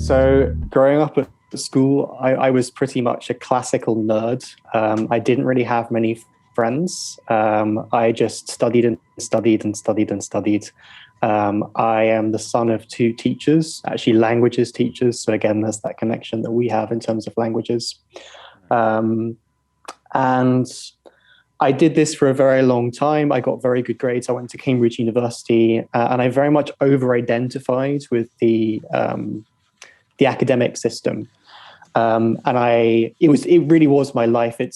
So growing up at school, I was pretty much a classical nerd. I didn't really have many friends. I just studied and studied and studied and studied. I am the son of two teachers, actually languages teachers. So again, there's that connection that we have in terms of languages. And I did this for a very long time. I got very good grades. I went to Cambridge University, and I very much over-identified with the academic system. It really was my life. It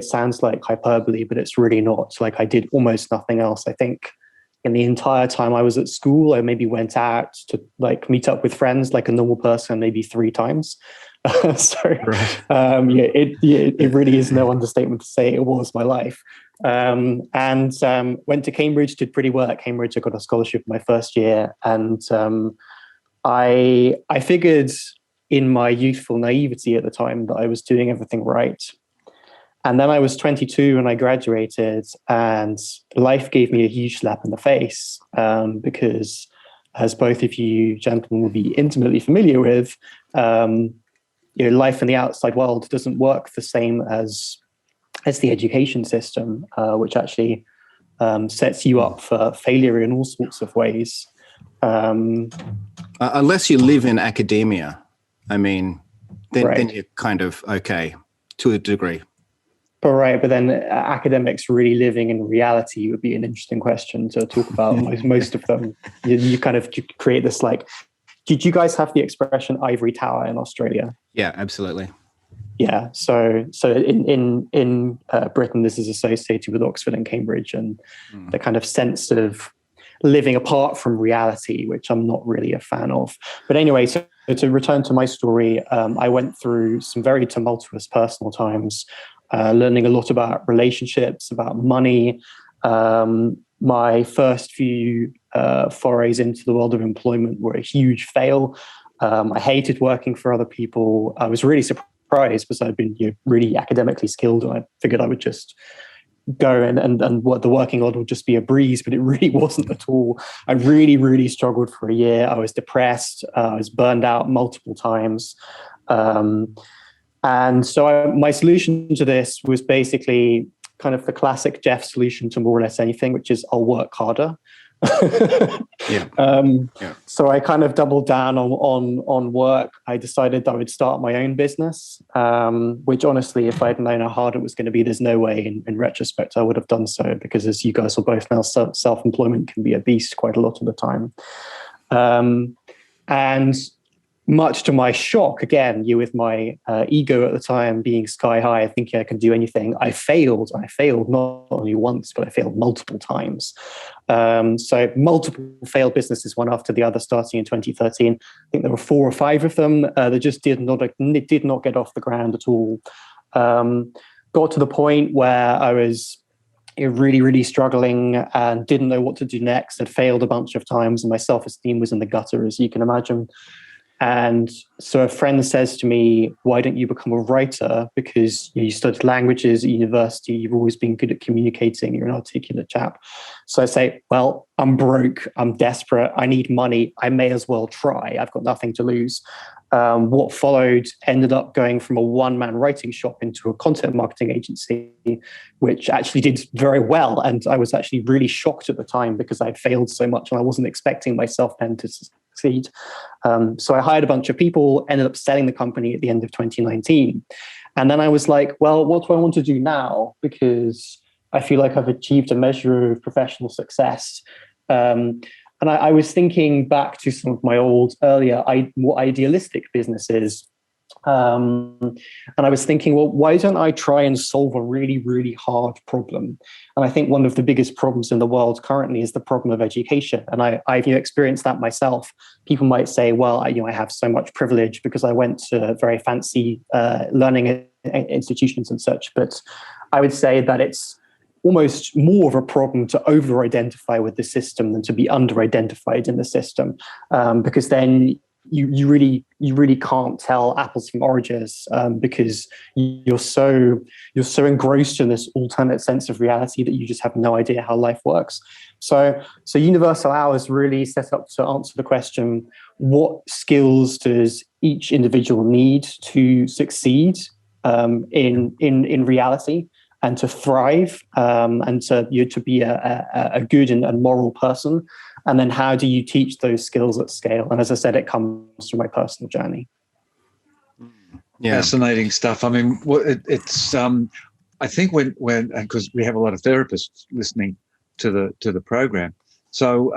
sounds like hyperbole, but it's really not. Like, I did almost nothing else. I think in the entire time I was at school, I maybe went out to like meet up with friends like a normal person, maybe 3 times. Right. It really is no understatement to say it was my life. And went to Cambridge, did pretty well at Cambridge. I got a scholarship my first year, and I figured in my youthful naivety at the time that I was doing everything right. And then I was 22 and I graduated, and life gave me a huge slap in the face, because, as both of you gentlemen will be intimately familiar with, life in the outside world doesn't work the same as the education system, which actually sets you up for failure in all sorts of ways. Unless you live in academia, I mean, then you're kind of okay to a degree. But then academics really living in reality would be an interesting question to talk about. Most of them, you kind of create this like. Did you guys have the expression ivory tower in Australia? Yeah, absolutely. Yeah. So in Britain, this is associated with Oxford and Cambridge, and the kind of sense of living apart from reality, which I'm not really a fan of. But anyway, so to return to my story, I went through some very tumultuous personal times, learning a lot about relationships, about money. My first few forays into the world of employment were a huge fail. I hated working for other people. I was really surprised because I'd been really academically skilled, and I figured I would just go and what the working world would just be a breeze, but it really wasn't at all. I really, really struggled for a year. I was depressed. I was burned out multiple times. And so my solution to this was basically kind of the classic Geoff solution to more or less anything, which is I'll work harder. So I kind of doubled down on work. I decided I would start my own business, which honestly, if I'd known how hard it was going to be, there's no way in retrospect I would have done so, because as you guys will both know, self-employment can be a beast quite a lot of the time. And much to my shock, again, with my ego at the time being sky high, thinking I can do anything, I failed. I failed not only once, but I failed multiple times. So multiple failed businesses, one after the other, starting in 2013. I think there were 4 or 5 of them that just did not get off the ground at all. Got to the point where I was really, really struggling and didn't know what to do next. Had failed a bunch of times, and my self-esteem was in the gutter, as you can imagine. And so a friend says to me, why don't you become a writer? Because you studied languages at university, you've always been good at communicating, you're an articulate chap. So I say, well, I'm broke, I'm desperate, I need money, I may as well try, I've got nothing to lose. What followed ended up going from a one-man writing shop into a content marketing agency, which actually did very well. And I was actually really shocked at the time because I'd failed so much and I wasn't expecting myself then to succeed. So I hired a bunch of people, ended up selling the company at the end of 2019. And then I was like, well, what do I want to do now? Because I feel like I've achieved a measure of professional success. And I was thinking back to some of my earlier, more idealistic businesses. And I was thinking, well, why don't I try and solve a really, really hard problem? And I think one of the biggest problems in the world currently is the problem of education. And I've experienced that myself. People might say, well, I have so much privilege because I went to very fancy learning institutions and such. But I would say that it's almost more of a problem to over-identify with the system than to be under-identified in the system, because then you really can't tell apples from oranges, because you're so engrossed in this alternate sense of reality that you just have no idea how life works. So Universal Hours really set up to answer the question, what skills does each individual need to succeed in reality and to thrive, and to be a good and moral person? And then how do you teach those skills at scale? And as I said, it comes from my personal journey. Yeah. Fascinating stuff. I mean, it's I think when because we have a lot of therapists listening to the program, so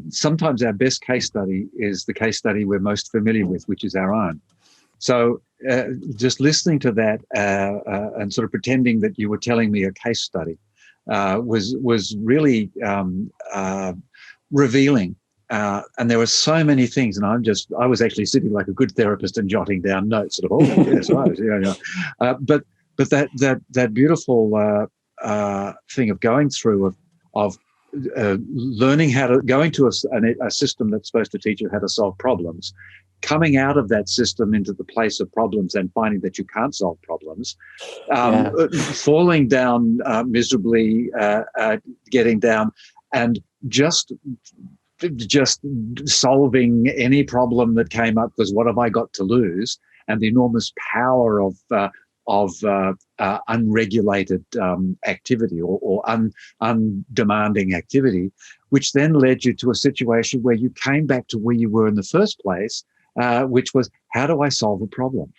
sometimes our best case study is the case study we're most familiar with, which is our own. So just listening to that and sort of pretending that you were telling me a case study was really revealing. And there were so many things, and I was actually sitting like a good therapist and jotting down notes, sort of, oh yes, right, yeah. But that beautiful thing of going through of learning how to going to a system that's supposed to teach you how to solve problems, coming out of that system into the place of problems and finding that you can't solve problems, falling down miserably, getting down, and just solving any problem that came up, because what have I got to lose? And the enormous power of unregulated activity or undemanding activity, which then led you to a situation where you came back to where you were in the first place, which was, how do I solve a problem?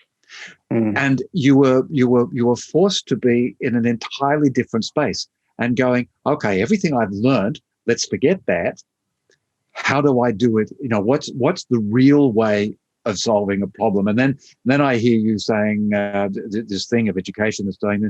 And you were forced to be in an entirely different space and going, okay, everything I've learned, let's forget that. How do I do it? What's the real way of solving a problem? And then I hear you saying this thing of education that's doing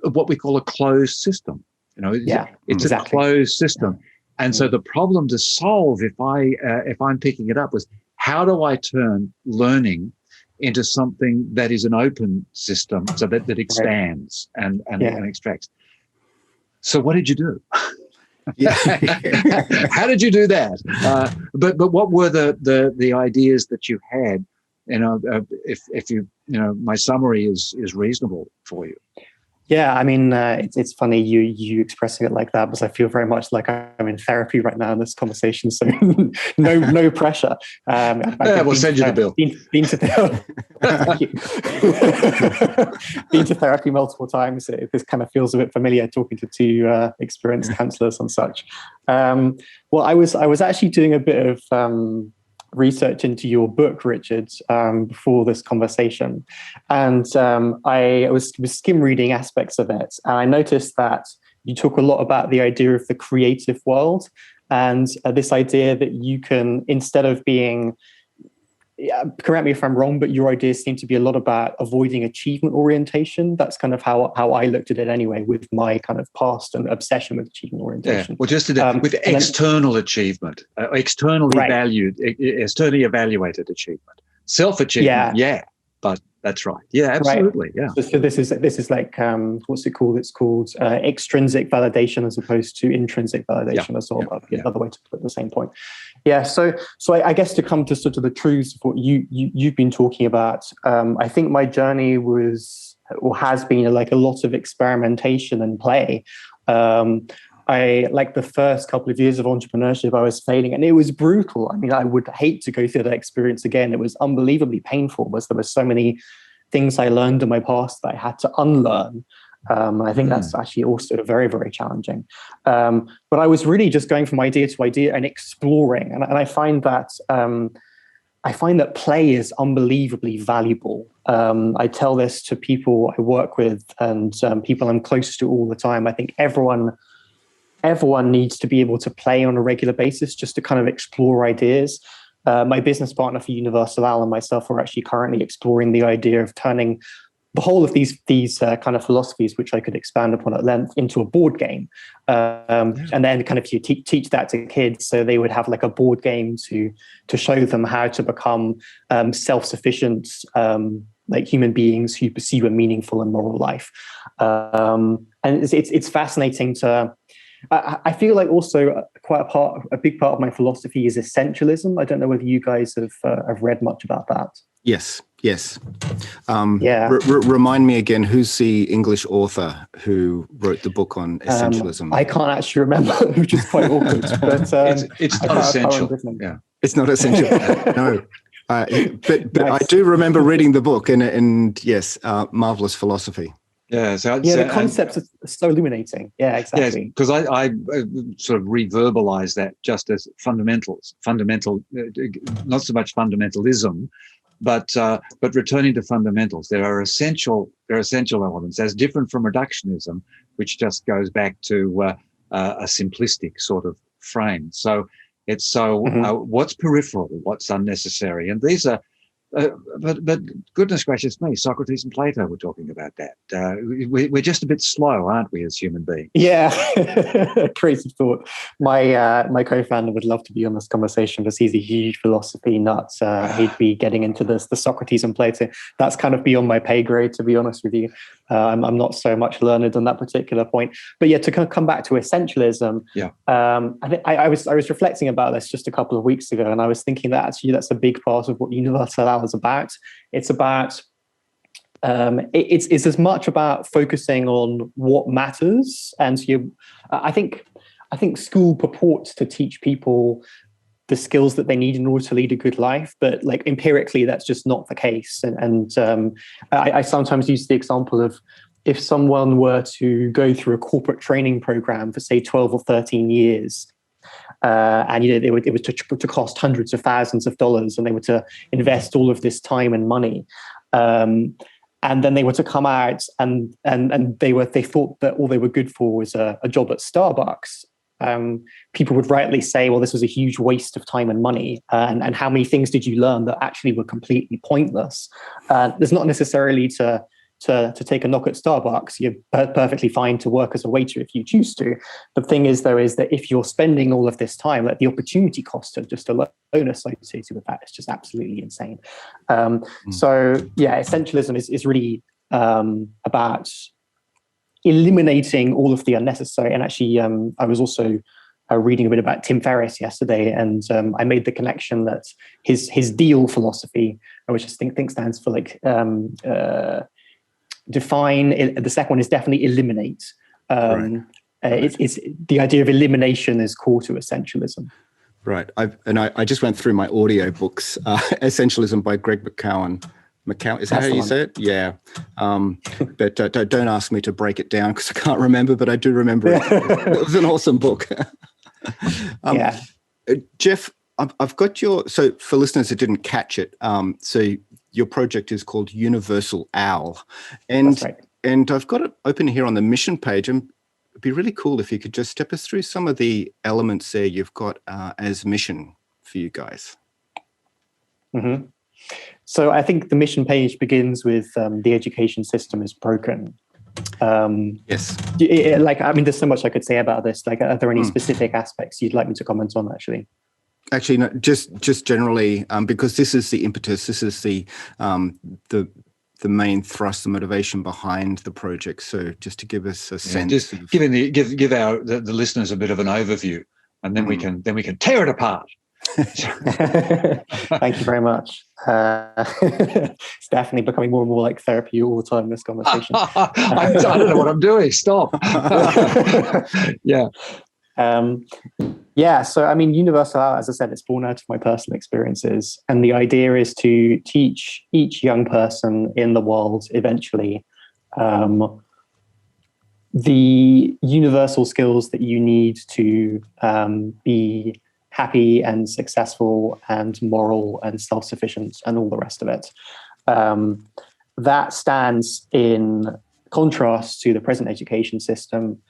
what we call a closed system. It's exactly. A closed system. Yeah. And so the problem to solve, if I'm picking it up, was how do I turn learning into something that is an open system, so that expands and extracts. So what did you do? How did you do that? But what were the ideas that you had? If you my summary is reasonable for you. Yeah, I mean, it's funny you expressing it like that, because I feel very much like I'm in therapy right now in this conversation. So no pressure. We'll send you the bill. Been to thank you. Been to therapy multiple times. This kind of feels a bit familiar, talking to two experienced counselors and such. Well, I was actually doing a bit of research into your book, Richard, before this conversation, and I was skim reading aspects of it, and I noticed that you talk a lot about the idea of the creative world, and this idea that you can, instead of being, correct me if I'm wrong, but your ideas seem to be a lot about avoiding achievement orientation. That's kind of how I looked at it anyway, with my kind of past and obsession with achievement orientation. Yeah. Well, just with external achievement, externally evaluated achievement, self-achievement. But that's right. Yeah, absolutely. Right. Yeah. So this is like what's it called? It's called extrinsic validation as opposed to intrinsic validation. That's all another way to put the same point. Yeah. So I guess to come to sort of the truths of what you've been talking about, I think my journey was or has been like a lot of experimentation and play. I like the first couple of years of entrepreneurship, I was failing, and it was brutal. I mean, I would hate to go through that experience again. It was unbelievably painful, because there were so many things I learned in my past that I had to unlearn. I think that's actually also very, very challenging. But I was really just going from idea to idea and exploring. And I find that play is unbelievably valuable. I tell this to people I work with and people I'm close to all the time. I think everyone needs to be able to play on a regular basis, just to kind of explore ideas. My business partner for Universal, Al, and myself are actually currently exploring the idea of turning the whole of these kind of philosophies, which I could expand upon at length, into a board game. And then kind of you teach that to kids, so they would have like a board game to show them how to become self-sufficient like human beings who pursue a meaningful and moral life. And it's fascinating to... I feel like also a big part of my philosophy is essentialism. I don't know whether you guys have read much about that. Yes. Remind me again, who's the English author who wrote the book on essentialism? I can't actually remember, which is quite awkward. But it's not essential. It's not essential. No. But nice. I do remember reading the book, and yes, marvelous philosophy. Yeah, the concepts are so illuminating. Yeah, exactly. Yes, because I sort of reverbalize that just as fundamental, not so much fundamentalism, but returning to fundamentals. There are essential elements, as different from reductionism, which just goes back to a simplistic sort of frame. So it's what's peripheral, what's unnecessary, and these are. But goodness gracious me, Socrates and Plato were talking about that. We're just a bit slow, aren't we, as human beings? Yeah, crazy thought. My co-founder would love to be on this conversation because he's a huge philosophy nut. He'd be getting into the Socrates and Plato. That's kind of beyond my pay grade, to be honest with you. I'm not so much learned on that particular point. But yeah, to come back to essentialism, I was reflecting about this just a couple of weeks ago, and I was thinking that actually that's a big part of what Universal Hour is about. It's about it's as much about focusing on what matters, and I think school purports to teach people the skills that they need in order to lead a good life, but like empirically, that's just not the case. And I sometimes use the example of if someone were to go through a corporate training program for say 12 or 13 years, and it was to cost hundreds of thousands of dollars, and they were to invest all of this time and money, and then they were to come out and they thought that all they were good for was a job at Starbucks. People would rightly say, well, this was a huge waste of time and money, and how many things did you learn that actually were completely pointless? There's not necessarily to take a knock at Starbucks. You're perfectly fine to work as a waiter if you choose to. The thing is, though, is that if you're spending all of this time, like the opportunity cost of just alone associated with that is just absolutely insane. So yeah, essentialism is really about eliminating all of the unnecessary. And actually, I was also reading a bit about Tim Ferriss yesterday, and I made the connection that his DEAL philosophy, which I think stands for like define. The second one is definitely eliminate. Right. It's the idea of elimination is core to essentialism. Right. I just went through my audio books, Essentialism by Greg McKeown. Is that how you say it? Yeah. But don't ask me to break it down because I can't remember, but I do remember it. It was an awesome book. Geoff, I've got so for listeners that didn't catch it, so your project is called Universal Owl. And, that's right. And I've got it open here on the mission page. And it'd be really cool if you could just step us through some of the elements there you've got as mission for you guys. Mm-hmm. So I think the mission page begins with the education system is broken. Yes. There's so much I could say about this. Like, are there any specific aspects you'd like me to comment on, actually? Actually, no, just generally, because this is the impetus. This is the main thrust, the motivation behind the project. So just to give us a sense, just give the listeners a bit of an overview, and then we can tear it apart. Thank you very much. It's definitely becoming more and more like therapy all the time, this conversation. I don't know what I'm doing. Stop. So I mean, Universal, as I said, it's born out of my personal experiences, and the idea is to teach each young person in the world eventually the universal skills that you need to be happy and successful and moral and self-sufficient and all the rest of it. That stands in contrast to the present education system.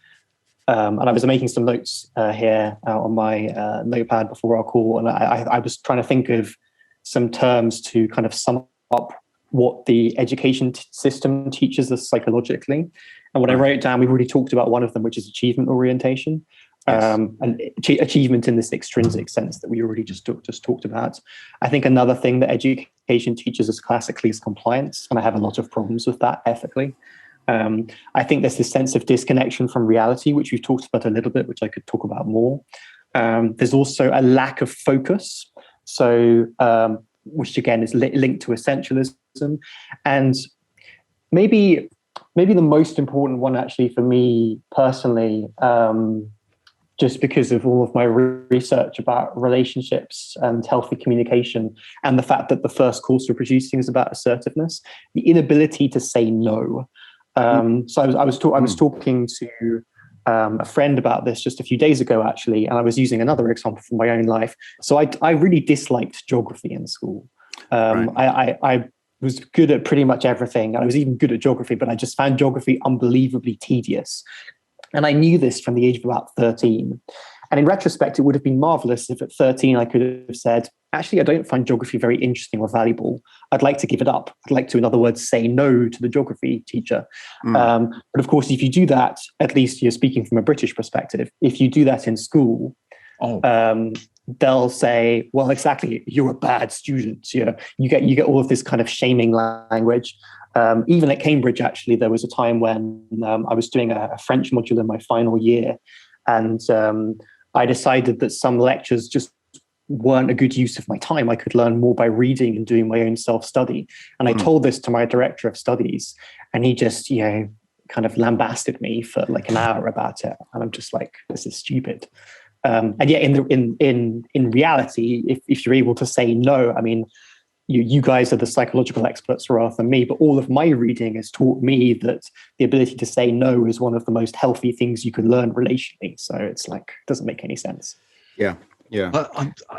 And I was making some notes here on my notepad before our call, and I was trying to think of some terms to kind of sum up what the education system teaches us psychologically. And what I wrote down, we've already talked about one of them, which is achievement orientation. And achievement in this extrinsic sense that we already just talked about. I think another thing that education teaches us classically is compliance, and I have a lot of problems with that ethically. I think there's this sense of disconnection from reality, which we've talked about a little bit, which I could talk about more. There's also a lack of focus, so which again is linked to essentialism, and maybe the most important one actually for me personally. just because of all of my research about relationships and healthy communication, and the fact that the first course we're producing is about assertiveness, the inability to say no. So I was talking to a friend about this just a few days ago, actually, and I was using another example from my own life. So I really disliked geography in school. I was good at pretty much everything. I was even good at geography, but I just found geography unbelievably tedious. And I knew this from the age of about 13. And in retrospect, it would have been marvelous if at 13 I could have said, actually, I don't find geography very interesting or valuable. I'd like to give it up. I'd like to, in other words, say no to the geography teacher. But of course, if you do that, at least you're speaking from a British perspective, if you do that in school, they'll say, well, exactly, you're a bad student. You get all of this kind of shaming language. Even at Cambridge, actually, there was a time when I was doing a French module in my final year, and I decided that some lectures just weren't a good use of my time. I could learn more by reading and doing my own self-study. And I told this to my director of studies, and he just, kind of lambasted me for like an hour about it. And I'm just like, this is stupid. And yet in reality, if you're able to say no, I mean, you guys are the psychological experts rather than me, but all of my reading has taught me that the ability to say no is one of the most healthy things you can learn relationally. So it's like, it doesn't make any sense. Yeah.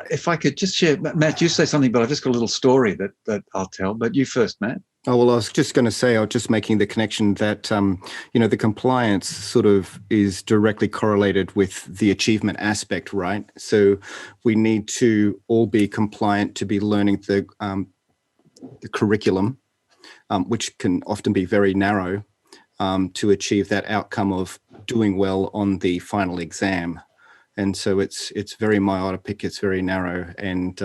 If I could just share, Matt, you say something, but I've just got a little story that I'll tell, but you first, Matt. Oh, well, I was just going to say, I was just making the connection that, the compliance sort of is directly correlated with the achievement aspect, right? So we need to all be compliant to be learning the curriculum, which can often be very narrow, to achieve that outcome of doing well on the final exam. And so it's very myopic, it's very narrow, and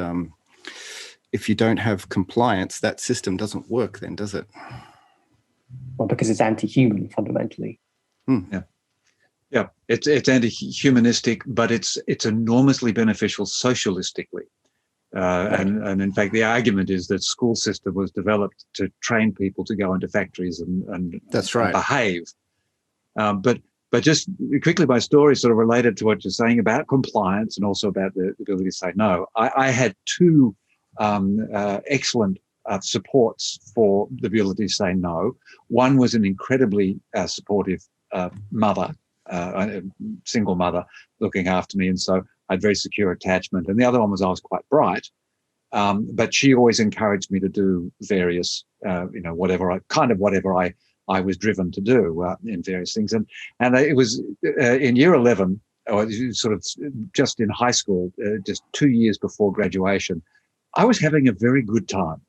if you don't have compliance, that system doesn't work then, does it? Well, because it's anti-human fundamentally. Yeah, it's anti-humanistic, but it's enormously beneficial socialistically. And in fact, the argument is that school system was developed to train people to go into factories and that's right, behave. But just quickly, my story is sort of related to what you're saying about compliance and also about the ability to say no. I had two excellent supports for the ability to say no. One was an incredibly supportive mother, a single mother looking after me, and so I had very secure attachment. And the other one was I was quite bright, but she always encouraged me to do various, whatever I was driven to do in various things. And it was in year 11, or sort of just in high school, just 2 years before graduation, I was having a very good time,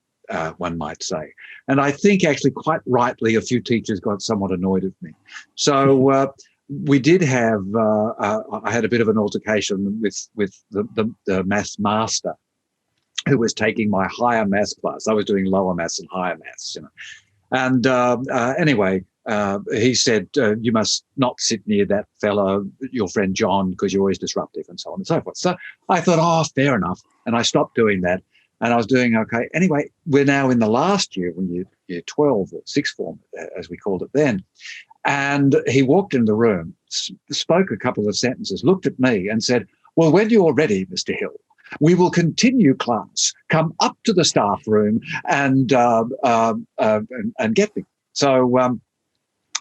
one might say. And I think actually quite rightly a few teachers got somewhat annoyed with me. So we did have, I had a bit of an altercation with the maths master who was taking my higher maths class. I was doing lower maths and higher maths, And anyway, he said, you must not sit near that fellow, your friend John, because you're always disruptive and so on and so forth. So I thought, fair enough. And I stopped doing that. And I was doing okay. Anyway, we're now in the last year, when year 12 or sixth form, as we called it then. And he walked in the room, spoke a couple of sentences, looked at me and said, well, when you're ready, Mr. Hill, we will continue class. Come up to the staff room and get me. So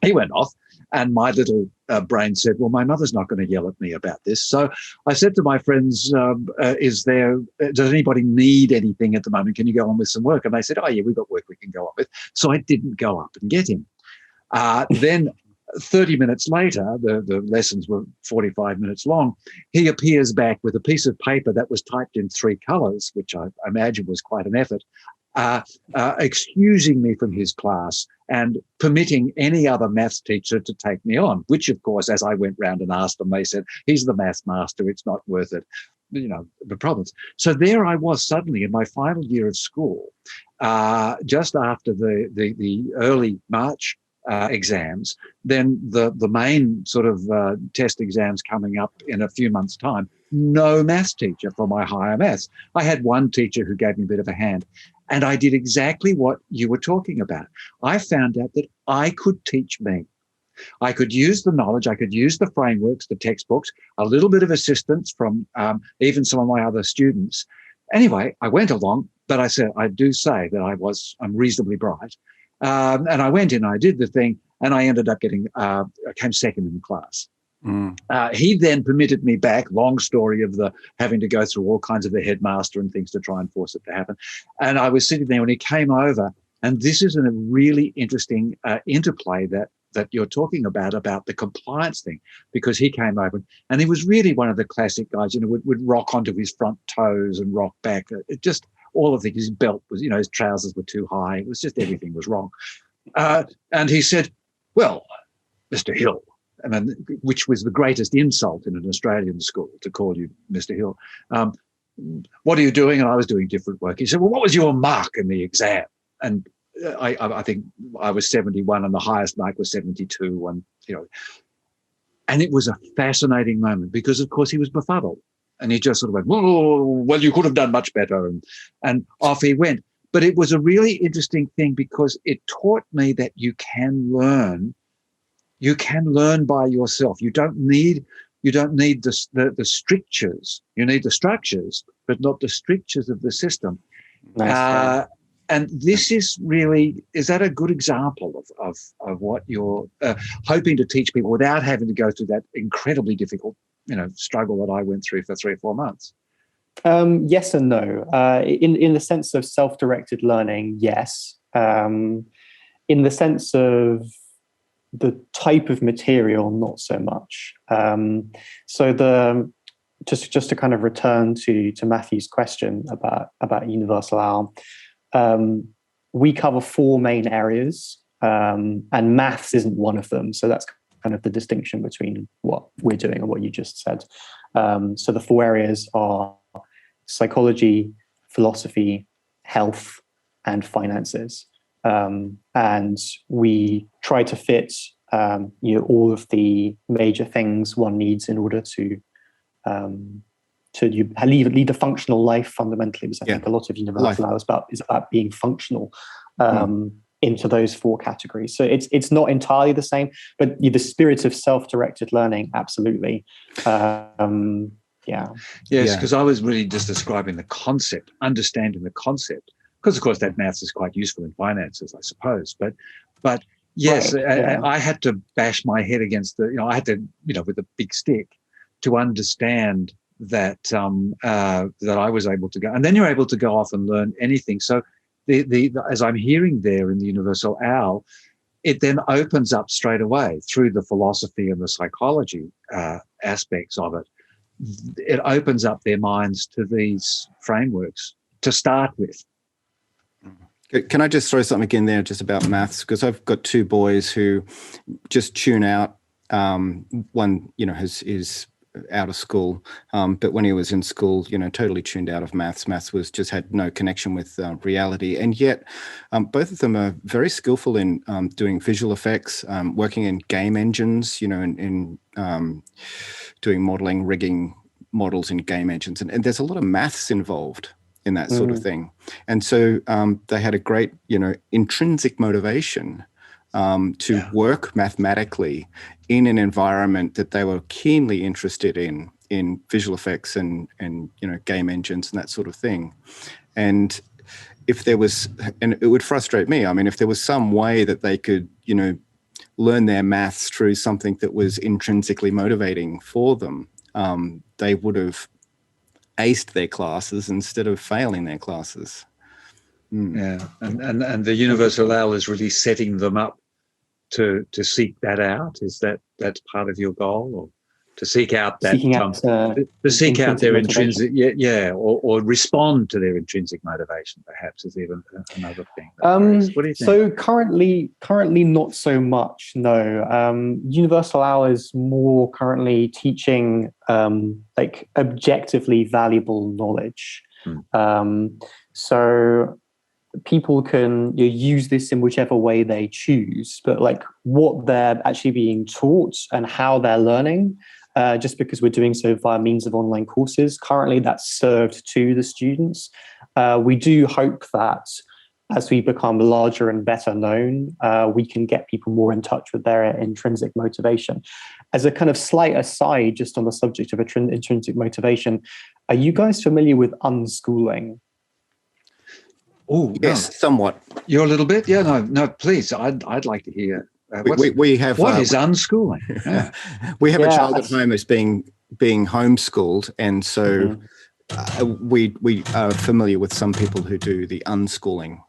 he went off, and my little brain said, well, my mother's not going to yell at me about this. So I said to my friends, does anybody need anything at the moment? Can you go on with some work? And they said, oh, yeah, we've got work we can go on with. So I didn't go up and get him. Then 30 minutes later, the lessons were 45 minutes long, he appears back with a piece of paper that was typed in 3 colours, which I imagine was quite an effort, excusing me from his class and permitting any other maths teacher to take me on, which, of course, as I went round and asked them, they said, he's the maths master, it's not worth it, the problems. So there I was suddenly in my final year of school, just after the early March exams, then the main sort of test exams coming up in a few months' time, no maths teacher for my higher maths. I had one teacher who gave me a bit of a hand, and I did exactly what you were talking about. I found out that I could teach me. I could use the knowledge, I could use the frameworks, the textbooks, a little bit of assistance from even some of my other students. Anyway, I went along, but I do say that I'm reasonably bright. And I went in, I did the thing, and I ended up I came second in the class. He then permitted me back, long story of the having to go through all kinds of the headmaster and things to try and force it to happen. And I was sitting there when he came over, and this is a really interesting interplay that you're talking about the compliance thing, because he came over and he was really one of the classic guys, would rock onto his front toes and rock back. It just, all of the, his belt was, his trousers were too high. It was just, everything was wrong. And he said, well, Mr. Hill, which was the greatest insult in an Australian school, to call you Mr. Hill. What are you doing? And I was doing different work. He said, well, what was your mark in the exam? And I think I was 71 and the highest mark was 72. And it was a fascinating moment because, of course, he was befuddled. And he just sort of went, well, you could have done much better. And off he went. But it was a really interesting thing because it taught me that you can learn. You can learn by yourself. You don't need the strictures. You need the structures, but not the strictures of the system. Nice. And this is that a good example of what you're hoping to teach people without having to go through that incredibly difficult, struggle that I went through for 3 or 4 months? Yes and no. In the sense of self-directed learning, yes. In the sense of the type of material, not so much. So just to kind of return to Matthew's question about Universal Owl, we cover 4 main areas, and maths isn't one of them. So that's kind of the distinction between what we're doing and what you just said. So the 4 areas are psychology, philosophy, health, and finances. And we try to fit all of the major things one needs in order to lead a functional life fundamentally, because I think a lot of Universal Hour is about being functional into those 4 categories. So it's not entirely the same, but the spirit of self-directed learning, absolutely. Yes, because I was really just describing the concept, understanding the concept, because of course that maths is quite useful in finances, I suppose. But yes, right, I had to bash my head against I had to, with a big stick to understand that that I was able to go, and then you're able to go off and learn anything. So the as I'm hearing there in the Universal Owl, it then opens up straight away through the philosophy and the psychology aspects of it. It opens up their minds to these frameworks to start with. Can I just throw something in there just about maths? Because I've got 2 boys who just tune out. One, is out of school, but when he was in school, totally tuned out of maths. Maths just had no connection with reality. And yet both of them are very skillful in doing visual effects, working in game engines, in doing modeling, rigging models in game engines. And there's a lot of maths involved in that sort of thing. And so they had a great, intrinsic motivation to work mathematically in an environment that they were keenly interested in visual effects and game engines and that sort of thing. And if there was, and it would frustrate me, if there was some way that they could, learn their maths through something that was intrinsically motivating for them, they would have aced their classes instead of failing their classes. Yeah, and the Universal Owl is really setting them up to seek that out. Is that's part of your goal, or to seek out that to seek out their intrinsic or respond to their intrinsic motivation, perhaps, is even another thing. What do you think? So currently not so much. No, Universal Owl is more currently teaching like objectively valuable knowledge. So people can use this in whichever way they choose, but like what they're actually being taught and how they're learning, just because we're doing so via means of online courses, currently that's served to the students. We do hope that as we become larger and better known, we can get people more in touch with their intrinsic motivation. As a kind of slight aside, just on the subject of intrinsic motivation, are you guys familiar with unschooling? Oh, yes, no. Somewhat. You're a little bit? Yeah, no, please. I'd like to hear. We have. What is unschooling? Yeah. We have a child at home who's being homeschooled, and so we are familiar with some people who do the unschooling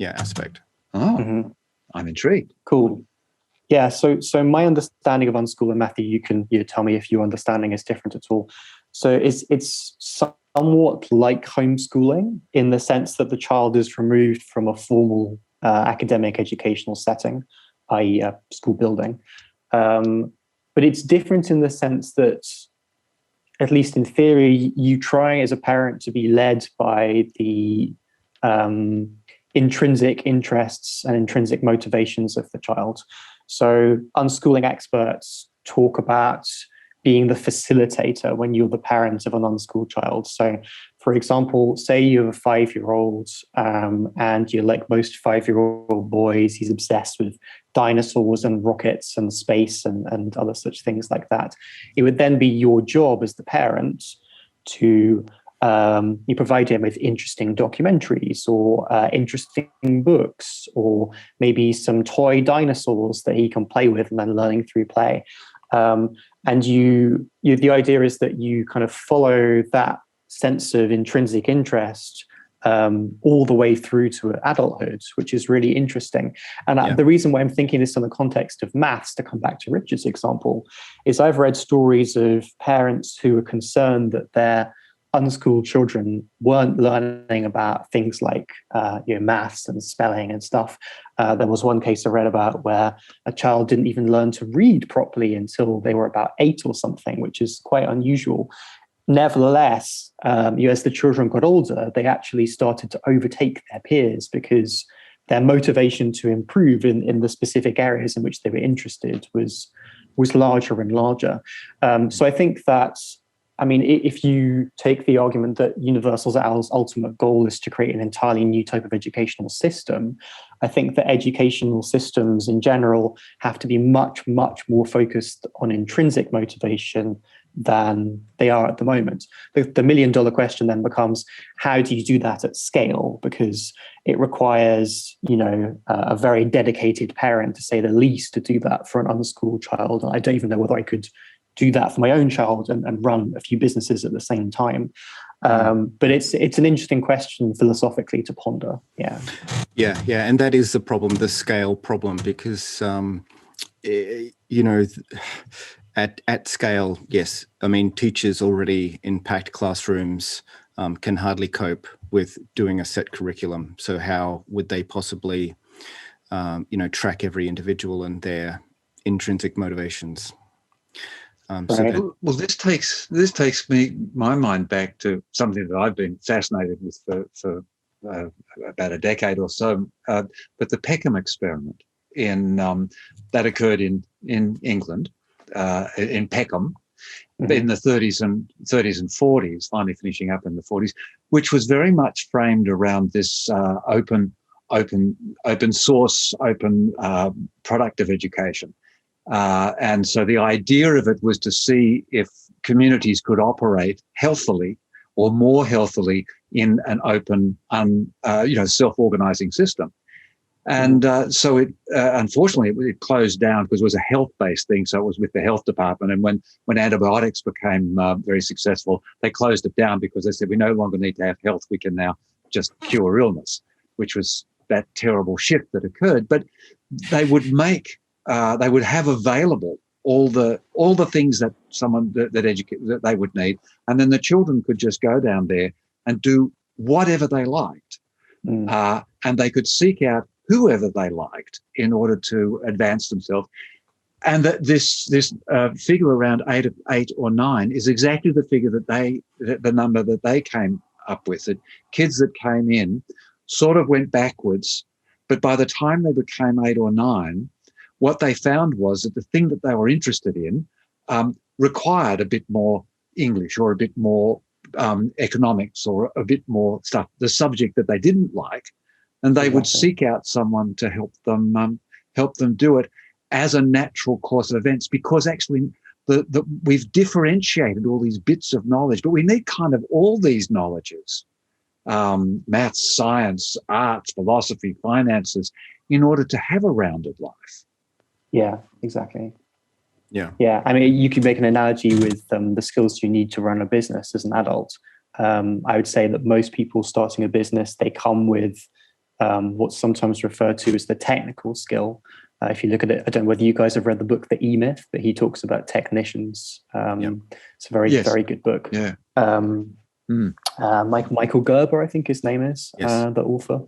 aspect. Oh, I'm intrigued. Cool. Yeah, so my understanding of unschooling, Matthew, you can tell me if your understanding is different at all. So it's somewhat like homeschooling in the sense that the child is removed from a formal academic educational setting, i.e. a school building. But it's different in the sense that, at least in theory, you try as a parent to be led by the intrinsic interests and intrinsic motivations of the child. So unschooling experts talk about being the facilitator when you're the parent of an unschooled child. So, for example, say you have a 5-year-old and you're like most 5-year-old boys, he's obsessed with dinosaurs and rockets and space and other such things like that. It would then be your job as the parent to you provide him with interesting documentaries or interesting books, or maybe some toy dinosaurs that he can play with and then learning through play. And the idea is that you kind of follow that sense of intrinsic interest all the way through to adulthood, which is really interesting. And the reason why I'm thinking this in the context of maths, to come back to Richard's example, is I've read stories of parents who are concerned that their unschooled children weren't learning about things like maths and spelling and stuff. There was one case I read about where a child didn't even learn to read properly until they were about 8 or something, which is quite unusual. Nevertheless, as the children got older, they actually started to overtake their peers because their motivation to improve in the specific areas in which they were interested was larger and larger. So I think that, if you take the argument that Universal Owl's ultimate goal is to create an entirely new type of educational system, I think that educational systems in general have to be much, much more focused on intrinsic motivation than they are at the moment. The million-dollar question then becomes, how do you do that at scale? Because it requires, a very dedicated parent, to say the least, to do that for an unschooled child. I don't even know whether I could do that for my own child and run a few businesses at the same time. But it's an interesting question philosophically to ponder. Yeah, and that is the problem, the scale problem, because at scale, yes, teachers already in packed classrooms can hardly cope with doing a set curriculum. So how would they possibly, track every individual and their intrinsic motivations? Well, this takes my mind back to something that I've been fascinated with for about a decade or so. But the Peckham Experiment that occurred in England, in Peckham, in the 30s and 40s, finally finishing up in the 40s, which was very much framed around this open source, open product of education. And so the idea of it was to see if communities could operate healthily or more healthily in an open, self-organizing system. And so it, unfortunately, it closed down because it was a health-based thing. So it was with the health department. And when antibiotics became very successful, they closed it down because they said, we no longer need to have health. We can now just cure illness, which was that terrible shift that occurred. But they would they would have available all the things that that they would need, and then the children could just go down there and do whatever they liked, and they could seek out whoever they liked in order to advance themselves. And that this figure around 8 or 9 is exactly the figure the number that they came up with. That kids that came in sort of went backwards, but by the time they became 8 or 9, what they found was that the thing that they were interested in required a bit more English or a bit more economics or a bit more stuff. The subject that they didn't like, and they would seek out someone to help them do it as a natural course of events, because actually we've differentiated all these bits of knowledge, but we need kind of all these knowledges, maths, science, arts, philosophy, finances, in order to have a rounded life. Yeah, exactly. Yeah. I mean, you could make an analogy with the skills you need to run a business as an adult. I would say that most people starting a business, they come with what's sometimes referred to as the technical skill. If you look at it, I don't know whether you guys have read the book The E-Myth, but he talks about technicians. It's a very good book. Yeah. Michael Gerber, I think his name is, the author.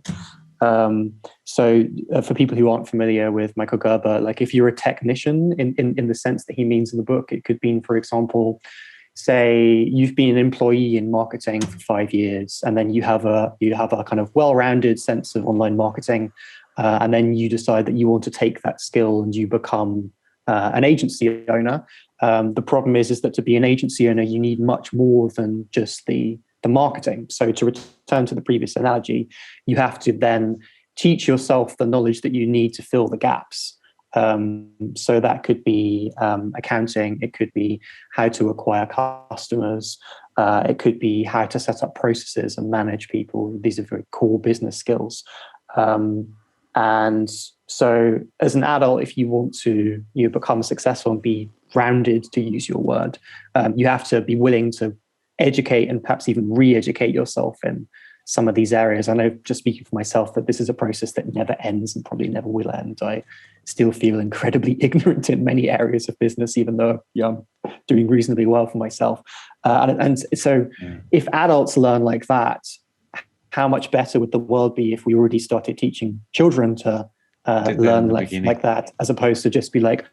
So for people who aren't familiar with Michael Gerber, like if you're a technician in the sense that he means in the book, it could mean, for example, say you've been an employee in marketing for 5 years, and then you have a kind of well-rounded sense of online marketing, and then you decide that you want to take that skill and you become an agency owner. The problem is that to be an agency owner, you need much more than just the marketing. So to return to the previous analogy, you have to then teach yourself the knowledge that you need to fill the gaps. So that could be accounting, it could be how to acquire customers, it could be how to set up processes and manage people. These are very core business skills. And so as an adult, if you want to become successful and be rounded, to use your word, you have to be willing to educate and perhaps even re-educate yourself in some of these areas. I know, just speaking for myself, that this is a process that never ends and probably never will end. I still feel incredibly ignorant in many areas of business, even though I'm doing reasonably well for myself. And so if adults learn like that, how much better would the world be if we already started teaching children to learn like that, as opposed to just be like,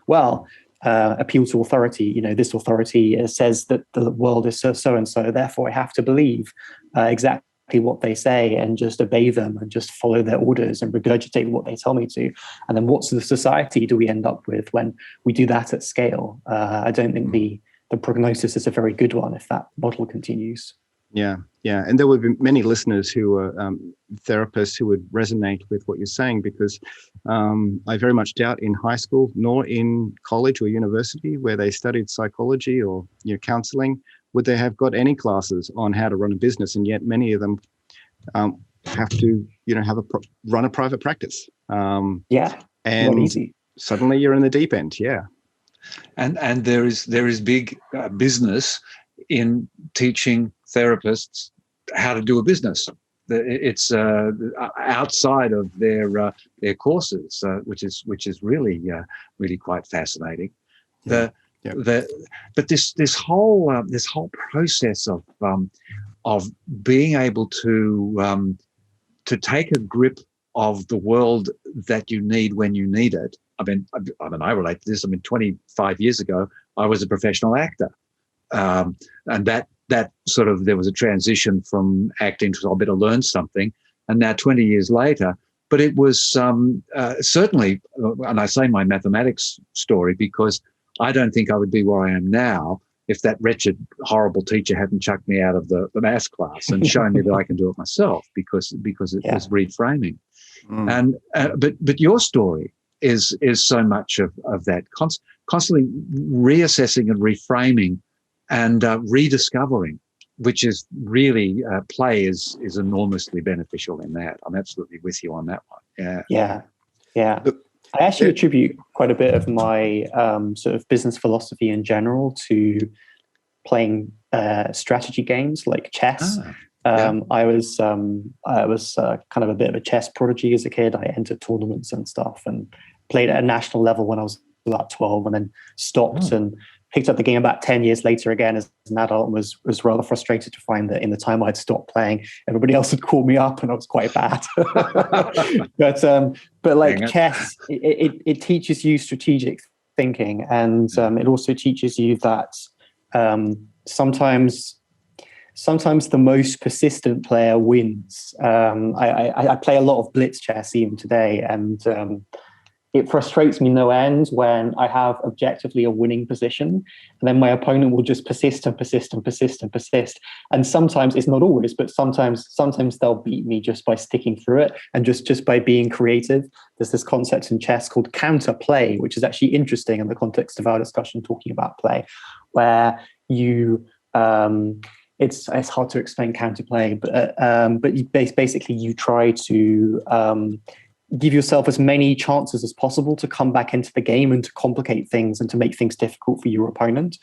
well, appeal to authority. This authority says that the world is so and so, therefore I have to believe exactly what they say and just obey them and just follow their orders and regurgitate what they tell me to. And then what sort of society do we end up with when we do that at scale? I don't think the prognosis is a very good one if that model continues. Yeah. And there will be many listeners who are therapists who would resonate with what you're saying, because I very much doubt in high school nor in college or university where they studied psychology or counseling would they have got any classes on how to run a business. And yet many of them have to run a private practice. And not easy. Suddenly you're in the deep end. Yeah. And there is big business in teaching therapists how to do a business. It's outside of their courses, which is really quite fascinating. But this whole process of being able to take a grip of the world that you need when you need it. I mean, I relate to this. 25 years ago, I was a professional actor. And that sort of, there was a transition from acting to I better learn something. And now 20 years later, but it was certainly, and I say my mathematics story because I don't think I would be where I am now if that wretched, horrible teacher hadn't chucked me out of the maths class and shown me that I can do it myself because it was reframing. And but your story is so much of that, constantly reassessing and reframing and rediscovering, which is really play is enormously beneficial in that. I'm absolutely with you on that one. Yeah. I actually attribute quite a bit of my sort of business philosophy in general to playing strategy games like chess. I was kind of a bit of a chess prodigy as a kid. I entered tournaments and stuff and played at a national level when I was about 12, and then stopped and picked up the game about 10 years later again as an adult, and was rather frustrated to find that in the time I'd stopped playing, everybody else had called me up and I was quite bad. but like chess, it teaches you strategic thinking, and it also teaches you that sometimes the most persistent player wins. I play a lot of blitz chess even today, and it frustrates me no end when I have objectively a winning position, and then my opponent will just persist and persist and persist and persist. And sometimes, it's not always, but sometimes they'll beat me just by sticking through it and just by being creative. There's this concept in chess called counterplay, which is actually interesting in the context of our discussion talking about play, where you it's hard to explain counterplay, but basically you try to give yourself as many chances as possible to come back into the game and to complicate things and to make things difficult for your opponent.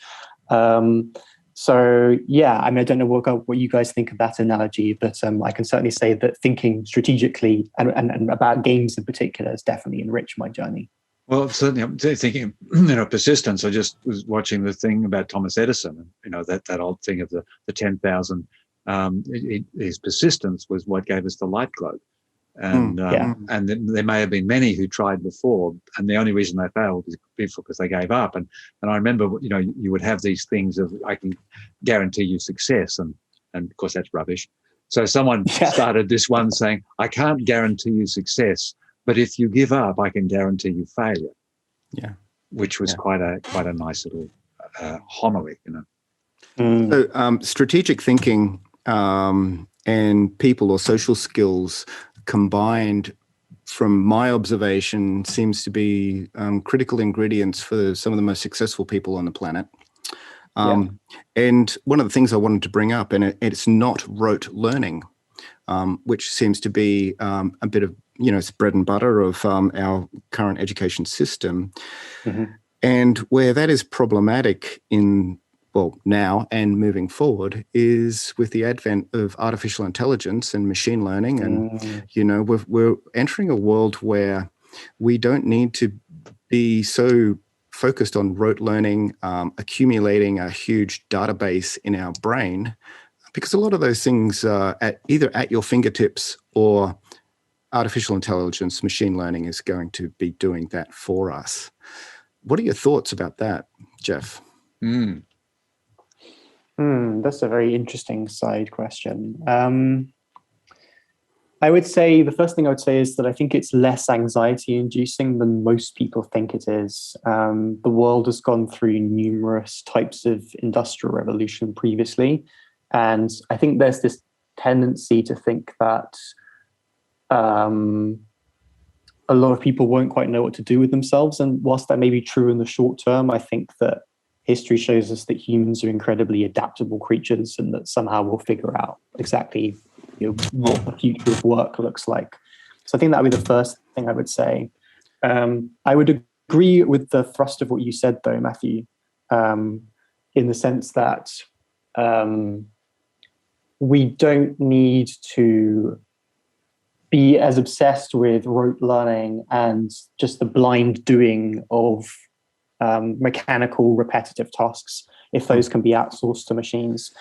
So yeah, I mean, I don't know what you guys think of that analogy, but I can certainly say that thinking strategically and about games in particular has definitely enriched my journey. Well, certainly, I'm thinking, persistence. I just was watching the thing about Thomas Edison, and that old thing of the 10,000. His persistence was what gave us the light globe. And and there may have been many who tried before, and the only reason they failed is because they gave up. And I remember, you would have these things of, I can guarantee you success, and of course that's rubbish. So someone started this one saying, I can't guarantee you success, but if you give up, I can guarantee you failure. Yeah, which was quite a nice little homily, So strategic thinking and people or social skills combined, from my observation, seems to be critical ingredients for some of the most successful people on the planet. And one of the things I wanted to bring up, and it's not rote learning, which seems to be a bit of, it's bread and butter of our current education system. And where that is problematic now and moving forward is with the advent of artificial intelligence and machine learning. And, we're entering a world where we don't need to be so focused on rote learning, accumulating a huge database in our brain, because a lot of those things are either at your fingertips, or artificial intelligence, machine learning is going to be doing that for us. What are your thoughts about that, Geoff? That's a very interesting side question. I would say the first thing I would say is that I think it's less anxiety-inducing than most people think it is. The world has gone through numerous types of industrial revolution previously, and I think there's this tendency to think that a lot of people won't quite know what to do with themselves. And whilst that may be true in the short term, I think that history shows us that humans are incredibly adaptable creatures, and that somehow we'll figure out exactly what the future of work looks like. So I think that would be the first thing I would say. I would agree with the thrust of what you said, though, Matthew, in the sense that we don't need to be as obsessed with rote learning and just the blind doing of mechanical, repetitive tasks, if those can be outsourced to machines.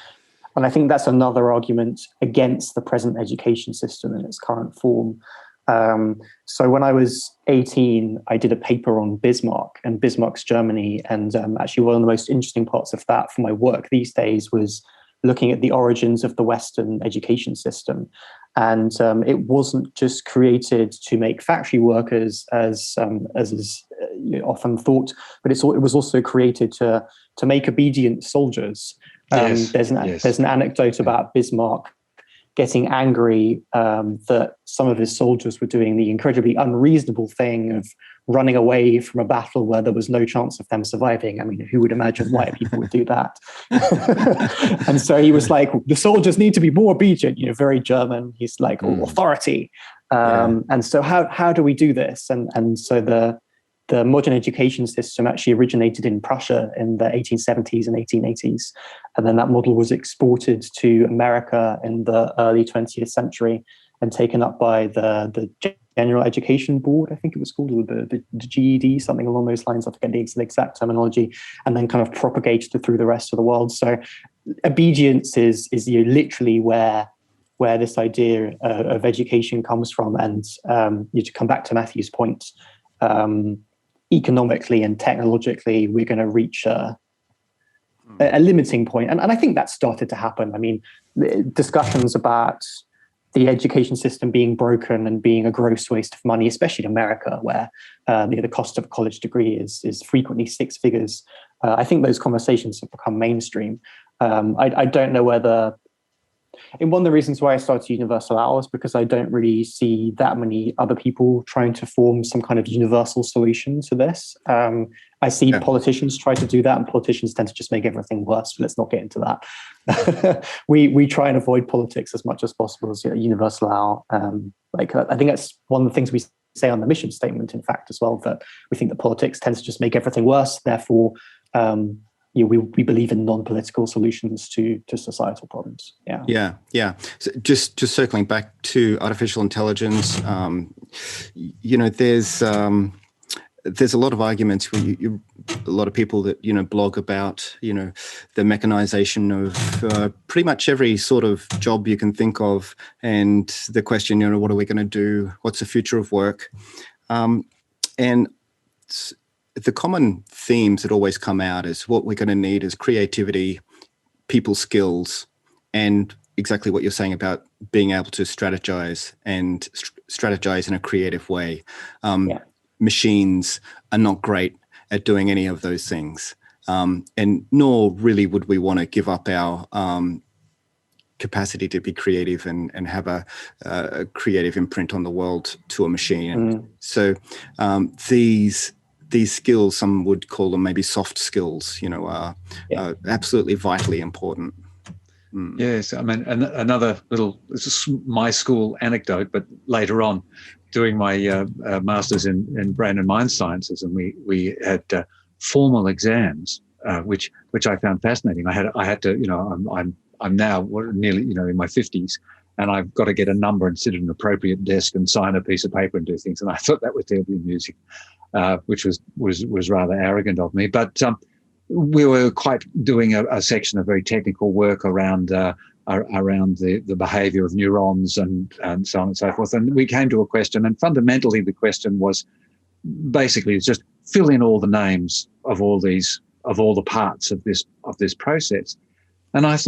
And I think that's another argument against the present education system in its current form. So when I was 18, I did a paper on Bismarck and Bismarck's Germany. And actually one of the most interesting parts of that for my work these days was looking at the origins of the Western education system. And it wasn't just created to make factory workers, as is often thought, but it was also created to make obedient soldiers. There's an anecdote about Bismarck getting angry that some of his soldiers were doing the incredibly unreasonable thing of running away from a battle where there was no chance of them surviving. I mean, who would imagine white people would do that? And so he was like, the soldiers need to be more obedient, very German. He's like, authority. And so how do we do this? And so the modern education system actually originated in Prussia in the 1870s and 1880s. And then that model was exported to America in the early 20th century and taken up by the General Education Board, I think it was called, or the GED, something along those lines. I forget the exact terminology, and then kind of propagated through the rest of the world. So obedience is literally where this idea of education comes from. And to come back to Matthew's point, economically and technologically, we're going to reach a limiting point. And I think that started to happen. I mean, discussions about the education system being broken and being a gross waste of money, especially in America, where the cost of a college degree is frequently six figures. I think those conversations have become mainstream. I don't know whether. And one of the reasons why I started Universal Hour is because I don't really see that many other people trying to form some kind of universal solution to this. I see politicians try to do that, and politicians tend to just make everything worse. Let's not get into that. We try and avoid politics as much as possible as Universal Hour. I think that's one of the things we say on the mission statement, in fact, as well, that we think that politics tends to just make everything worse. Therefore, we believe in non-political solutions to societal problems. Yeah. So just circling back to artificial intelligence, there's a lot of arguments where a lot of people that blog about the mechanization of pretty much every sort of job you can think of, and the question, what are we going to do? What's the future of work? And the common themes that always come out is what we're going to need is creativity, people skills, and exactly what you're saying about being able to strategize and strategize in a creative way. Machines are not great at doing any of those things. And nor really would we want to give up our capacity to be creative and have a creative imprint on the world to a machine. So these skills, some would call them maybe soft skills, are absolutely vitally important. Yes, I mean, another little, this is my school anecdote, but later on, doing my master's in brain and mind sciences, and we had formal exams, which I found fascinating. I had to, I'm now nearly in my 50s, and I've got to get a number and sit at an appropriate desk and sign a piece of paper and do things. And I thought that was terribly amusing, which was rather arrogant of me. But we were quite doing a section of very technical work around the behavior of neurons and so on and so forth. And we came to a question, and fundamentally the question was basically just fill in all the names of all the parts of this process. And I was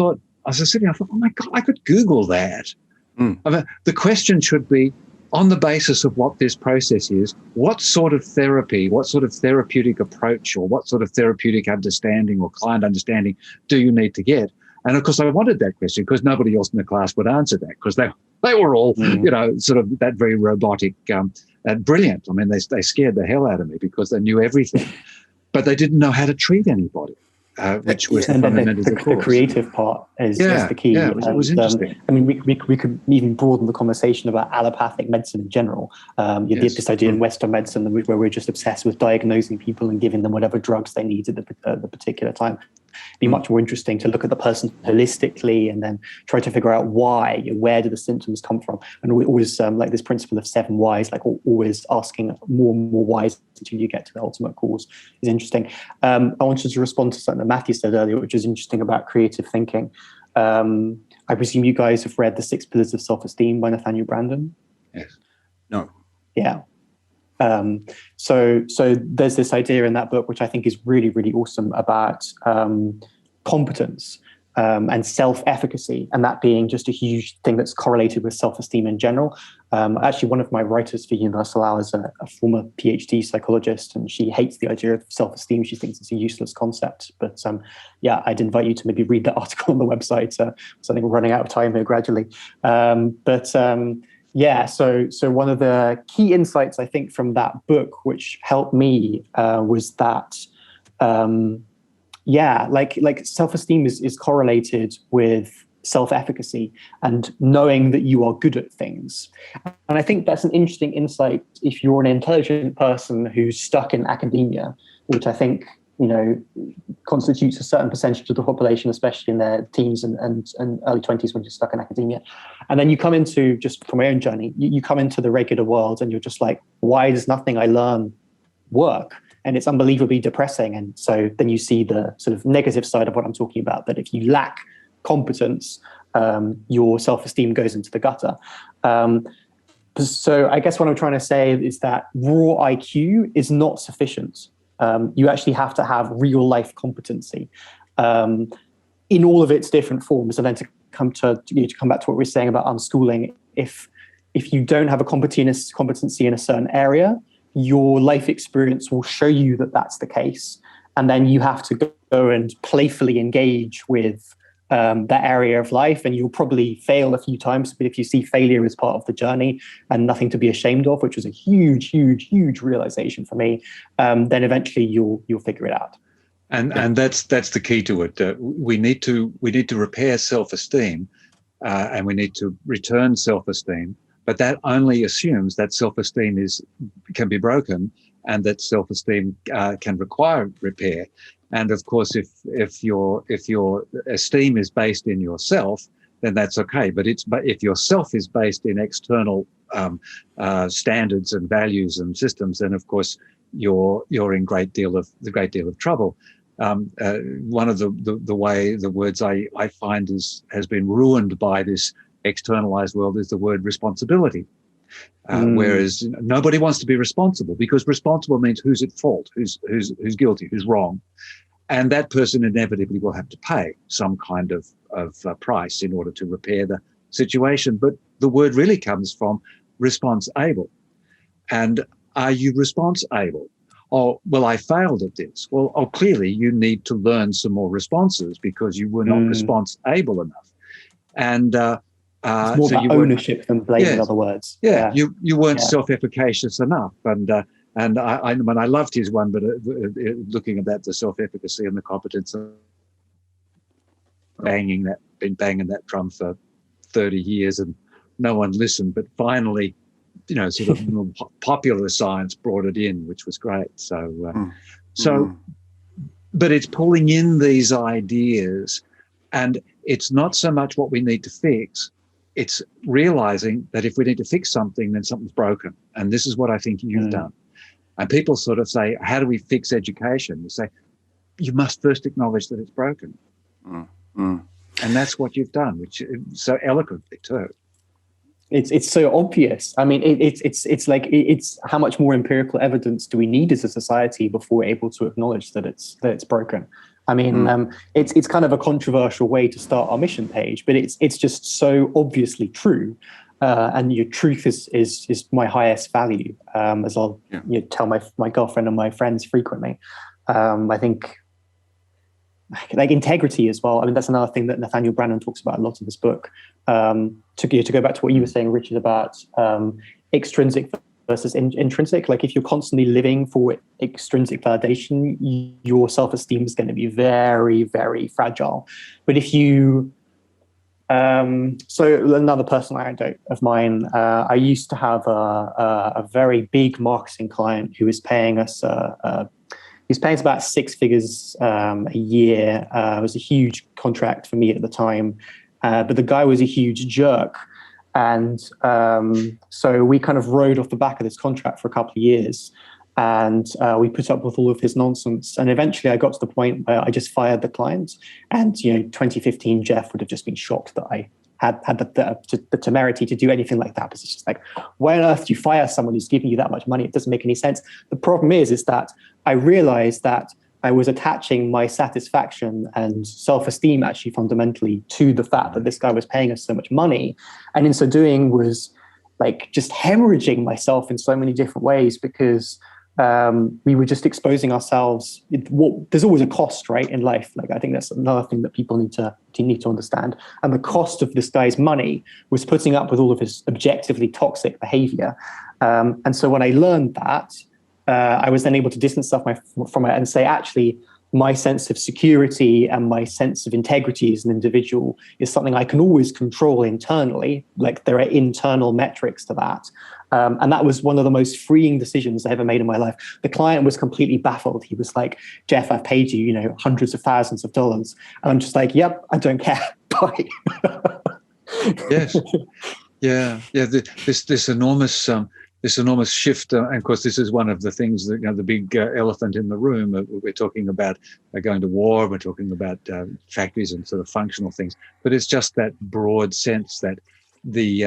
sitting there, I thought, oh my God, I could Google that. I mean, the question should be, on the basis of what this process is, what sort of therapy, what sort of therapeutic approach, or what sort of therapeutic understanding or client understanding do you need to get? And of course, I wanted that question because nobody else in the class would answer that, because they were all, sort of that very robotic and brilliant. I mean, they scared the hell out of me because they knew everything, but they didn't know how to treat anybody. Which was the fundamentals of the course. The creative part is the key. Yeah, it was interesting. I mean, we could even broaden the conversation about allopathic medicine in general. This idea in Western medicine where we're just obsessed with diagnosing people and giving them whatever drugs they need at the particular time. It'd be much more interesting to look at the person holistically and then try to figure out why, where do the symptoms come from? And we always like this principle of 7 whys, like always asking more and more whys until you get to the ultimate cause is interesting. I wanted to respond to something that Matthew said earlier, which is interesting about creative thinking. I presume you guys have read The 6 Pillars of Self-Esteem by Nathaniel Branden? Yes. No. Yeah. So there's this idea in that book, which I think is really, really awesome, about competence and self-efficacy, and that being just a huge thing that's correlated with self-esteem in general. Actually, one of my writers for Universal Hour is a former PhD psychologist, and she hates the idea of self-esteem. She thinks it's a useless concept. But I'd invite you to maybe read that article on the website. So I think we're running out of time here gradually. So one of the key insights I think from that book, which helped me, was that like self-esteem is correlated with self-efficacy and knowing that you are good at things. And I think that's an interesting insight if you're an intelligent person who's stuck in academia, which I think constitutes a certain percentage of the population, especially in their teens and early 20s when you're stuck in academia. And then you come into, just from my own journey, you come into the regular world and you're just like, why does nothing I learn work? And it's unbelievably depressing. And so then you see the sort of negative side of what I'm talking about, that if you lack competence, your self-esteem goes into the gutter. So I guess what I'm trying to say is that raw IQ is not sufficient. You actually have to have real life competency in all of its different forms. And then to come back to what we were saying about unschooling, if you don't have a competency in a certain area, your life experience will show you that that's the case. And then you have to go and playfully engage with that area of life, and you'll probably fail a few times. But if you see failure as part of the journey and nothing to be ashamed of, which was a huge, huge, huge realization for me, then eventually you'll figure it out. And that's the key to it. We need to repair self-esteem, and we need to return self-esteem. But that only assumes that self-esteem can be broken, and that self-esteem can require repair. And of course, if your esteem is based in yourself, then that's okay. But if your self is based in external standards and values and systems, then of course you're in great deal of trouble. One of the words I find has been ruined by this externalized world is the word responsibility. Whereas nobody wants to be responsible, because responsible means who's at fault, who's guilty, who's wrong. And that person inevitably will have to pay some kind of price in order to repair the situation. But the word really comes from response-able. And are you response-able? Oh, well, I failed at this. Well, clearly you need to learn some more responses because you were not response-able enough. And it's more about ownership than blame, in other words. Yeah. You weren't self-efficacious enough. And I loved his one, but looking at that, the self-efficacy and the competence, been banging that drum for 30 years and no one listened. But finally, sort of popular science brought it in, which was great. But it's pulling in these ideas, and it's not so much what we need to fix. It's realizing that if we need to fix something, then something's broken. And this is what I think you've done. And people sort of say, how do we fix education? You say, you must first acknowledge that it's broken. And that's what you've done, which so eloquently too. It's so obvious. I mean, it's how much more empirical evidence do we need as a society before we're able to acknowledge that it's broken? I mean, it's kind of a controversial way to start our mission page, but it's just so obviously true. And your truth is my highest value, as I'll tell my girlfriend and my friends frequently. I think like integrity as well. I mean, that's another thing that Nathaniel Brannan talks about a lot in this book. To go back to what you were saying, Richard, about extrinsic versus intrinsic. Like if you're constantly living for extrinsic validation, your self-esteem is going to be very, very fragile. But if you so another personal anecdote of mine, I used to have a very big marketing client who was paying us about 6 figures a year. It was a huge contract for me at the time, but the guy was a huge jerk. And so we kind of rode off the back of this contract for a couple of years, and we put up with all of his nonsense. And eventually I got to the point where I just fired the client. And, 2015, Geoff would have just been shocked that I had the temerity to do anything like that. Because it's just like, why on earth do you fire someone who's giving you that much money? It doesn't make any sense. The problem is that I realized that I was attaching my satisfaction and self-esteem actually fundamentally to the fact that this guy was paying us so much money. And in so doing was like just hemorrhaging myself in so many different ways, because we were just exposing ourselves. There's always a cost, right, in life. Like I think that's another thing that people need to understand. And the cost of this guy's money was putting up with all of his objectively toxic behavior. And so when I learned that, I was then able to distance myself from it and say, actually, my sense of security and my sense of integrity as an individual is something I can always control internally. Like there are internal metrics to that. And that was one of the most freeing decisions I ever made in my life. The client was completely baffled. He was like, Geoff, I've paid you, hundreds of thousands of dollars. And I'm just like, yep, I don't care. Bye. Yes. Yeah. This enormous shift, and of course, this is one of the things that, the big elephant in the room. We're talking about going to war. We're talking about factories and sort of functional things. But it's just that broad sense that the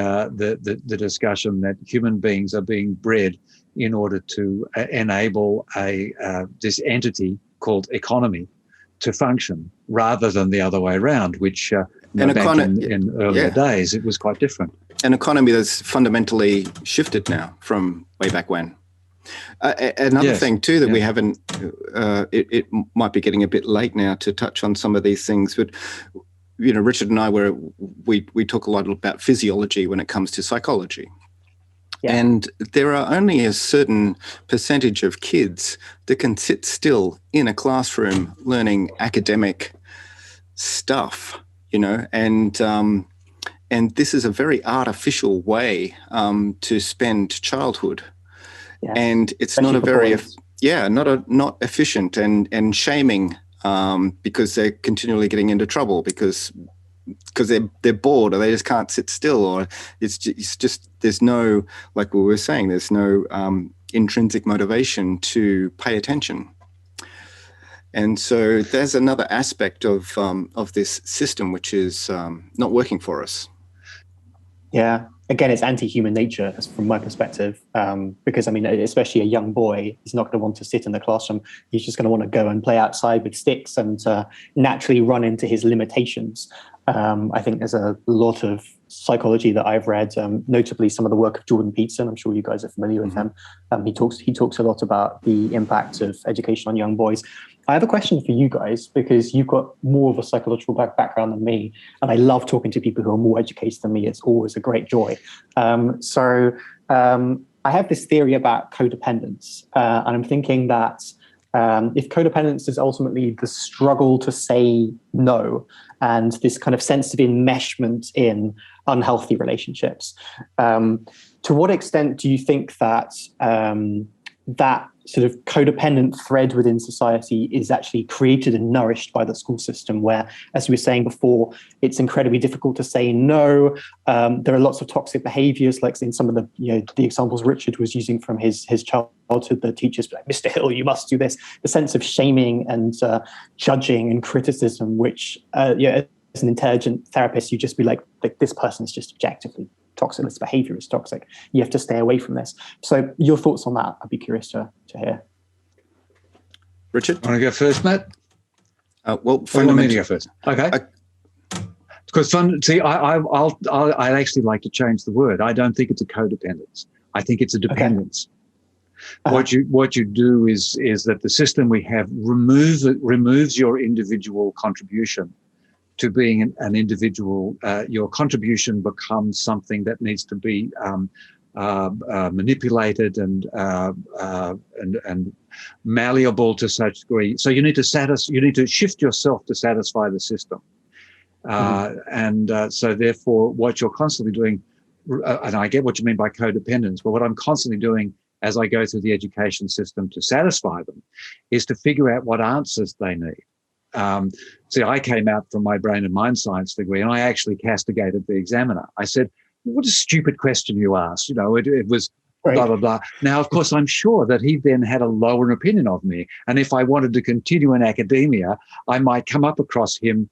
discussion that human beings are being bred in order to enable this entity called economy to function, rather than the other way around, which back in earlier days it was quite different. an economy that's fundamentally shifted now from way back when. Another thing too that we haven't, it might be getting a bit late now to touch on some of these things, but Richard and I we talk a lot about physiology when it comes to psychology. Yeah. And there are only a certain percentage of kids that can sit still in a classroom learning academic stuff, and this is a very artificial way to spend childhood. Yes. And it's especially not a very, not efficient and shaming because they're continually getting into trouble because they're bored or they just can't sit still, or it's just there's no, like we were saying, there's no intrinsic motivation to pay attention. And so there's another aspect of this system which is not working for us. Yeah. Again, it's anti-human nature from my perspective, because, especially a young boy is not going to want to sit in the classroom. He's just going to want to go and play outside with sticks and naturally run into his limitations. I think there's a lot of psychology that I've read, notably some of the work of Jordan Peterson. I'm sure you guys are familiar with him. He talks a lot about the impact of education on young boys. I have a question for you guys, because you've got more of a psychological background than me, and I love talking to people who are more educated than me. It's always a great joy. So I have this theory about codependence, and I'm thinking that if codependence is ultimately the struggle to say no and this kind of sense of enmeshment in unhealthy relationships, to what extent do you think that that sort of codependent thread within society is actually created and nourished by the school system, where, as we were saying before, it's incredibly difficult to say no. There are lots of toxic behaviors, like in some of the examples Richard was using from his childhood. The teachers like, Mr. Hill, you must do this. The sense of shaming and judging and criticism, which as an intelligent therapist, you just be like this person is just objectively toxic, this behavior is toxic, you have to stay away from this. So your thoughts on that, I'd be curious to hear. Richard? Want to go first, Matt? Well, you want me to go first? Okay. Because I'd actually like to change the word. I don't think it's a codependence. I think it's a dependence. Okay. What you do is that the system we have removes your individual contribution to being an individual. Your contribution becomes something that needs to be manipulated and malleable to such degree. So you need to shift yourself to satisfy the system. So therefore, what you're constantly doing, and I get what you mean by codependence, but what I'm constantly doing as I go through the education system to satisfy them is to figure out what answers they need. See, I came out from my brain and mind science degree, and I actually castigated the examiner. I said, "What a stupid question you asked." It was right. Blah, blah, blah. Now, of course, I'm sure that he then had a lower opinion of me. And if I wanted to continue in academia, I might come across him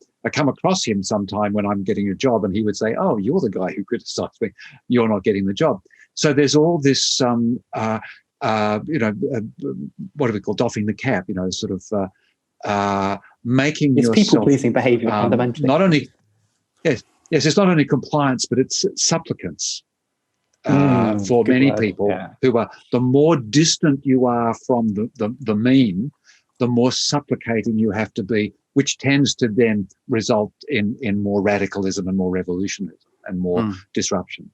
sometime when I'm getting a job, and he would say, "Oh, you're the guy who criticized me. You're not getting the job." So there's all this, what do we call doffing the cap? Sort of making it's yourself people-pleasing behavior fundamentally. Not only it's not only compliance, but it's supplicance for many people who are. The more distant you are from the mean, the more supplicating you have to be, which tends to then result in more radicalism and more revolutionism and more disruption.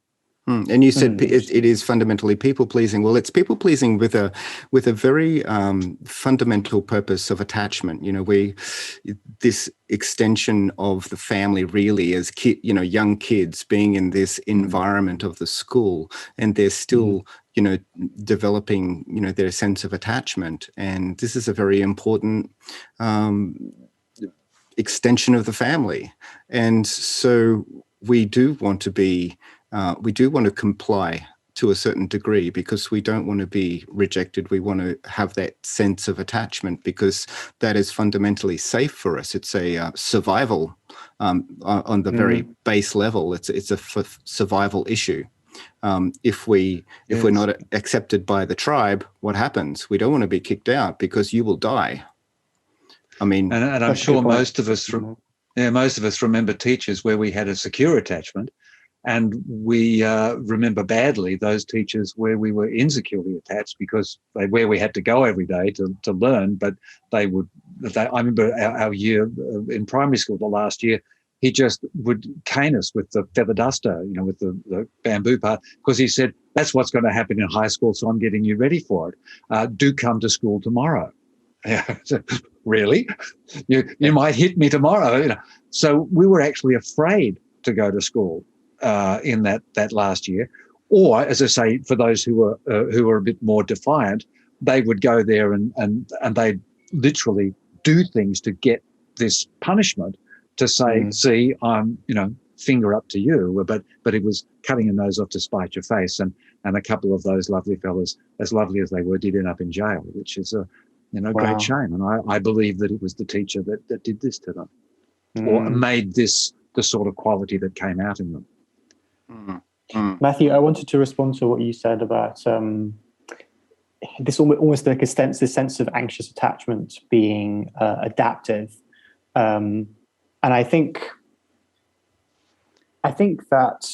And you said it is fundamentally people-pleasing. Well, it's people-pleasing with a very fundamental purpose of attachment. This extension of the family really as young kids being in this environment of the school, and they're still developing their sense of attachment. And this is a very important extension of the family. And so we do want to comply to a certain degree because we don't want to be rejected. We want to have that sense of attachment because that is fundamentally safe for us. It's a survival on the very base level. It's a survival issue. If we're not accepted by the tribe, what happens? We don't want to be kicked out because you will die. And I'm sure most of us remember teachers where we had a secure attachment. And we remember badly those teachers where we were insecurely attached because where we had to go every day to learn, but I remember our year in primary school, the last year, he just would cane us with the feather duster, with the bamboo part, because he said, that's what's going to happen in high school, so I'm getting you ready for it. Do come to school tomorrow. Really? You might hit me tomorrow. So we were actually afraid to go to school in that last year. Or, as I say, for those who were a bit more defiant, they would go there and they'd literally do things to get this punishment to say, see, I'm, finger up to you. But it was cutting your nose off to spite your face. And a couple of those lovely fellas, as lovely as they were, did end up in jail, which is a great shame. And I believe that it was the teacher that did this to them or made this the sort of quality that came out in them. Matthew, I wanted to respond to what you said about this almost like this sense of anxious attachment being adaptive. And I think that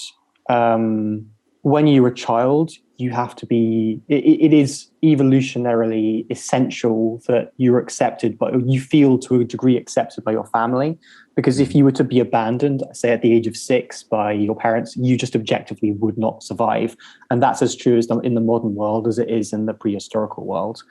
when you're a child, you have to be, it is evolutionarily essential that you're accepted, but you feel to a degree accepted by your family. Because if you were to be abandoned, say at the age of 6 by your parents, you just objectively would not survive. And that's as true as in the modern world as it is in the prehistorical world.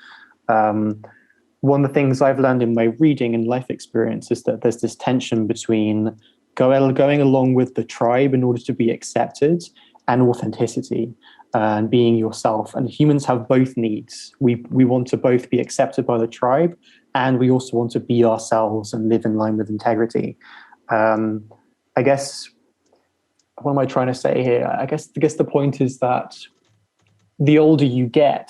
One of the things I've learned in my reading and life experience is that there's this tension between going along with the tribe in order to be accepted and authenticity and being yourself. And humans have both needs. We want to both be accepted by the tribe, and we also want to be ourselves and live in line with integrity. I guess, what am I trying to say here? I guess the point is that the older you get,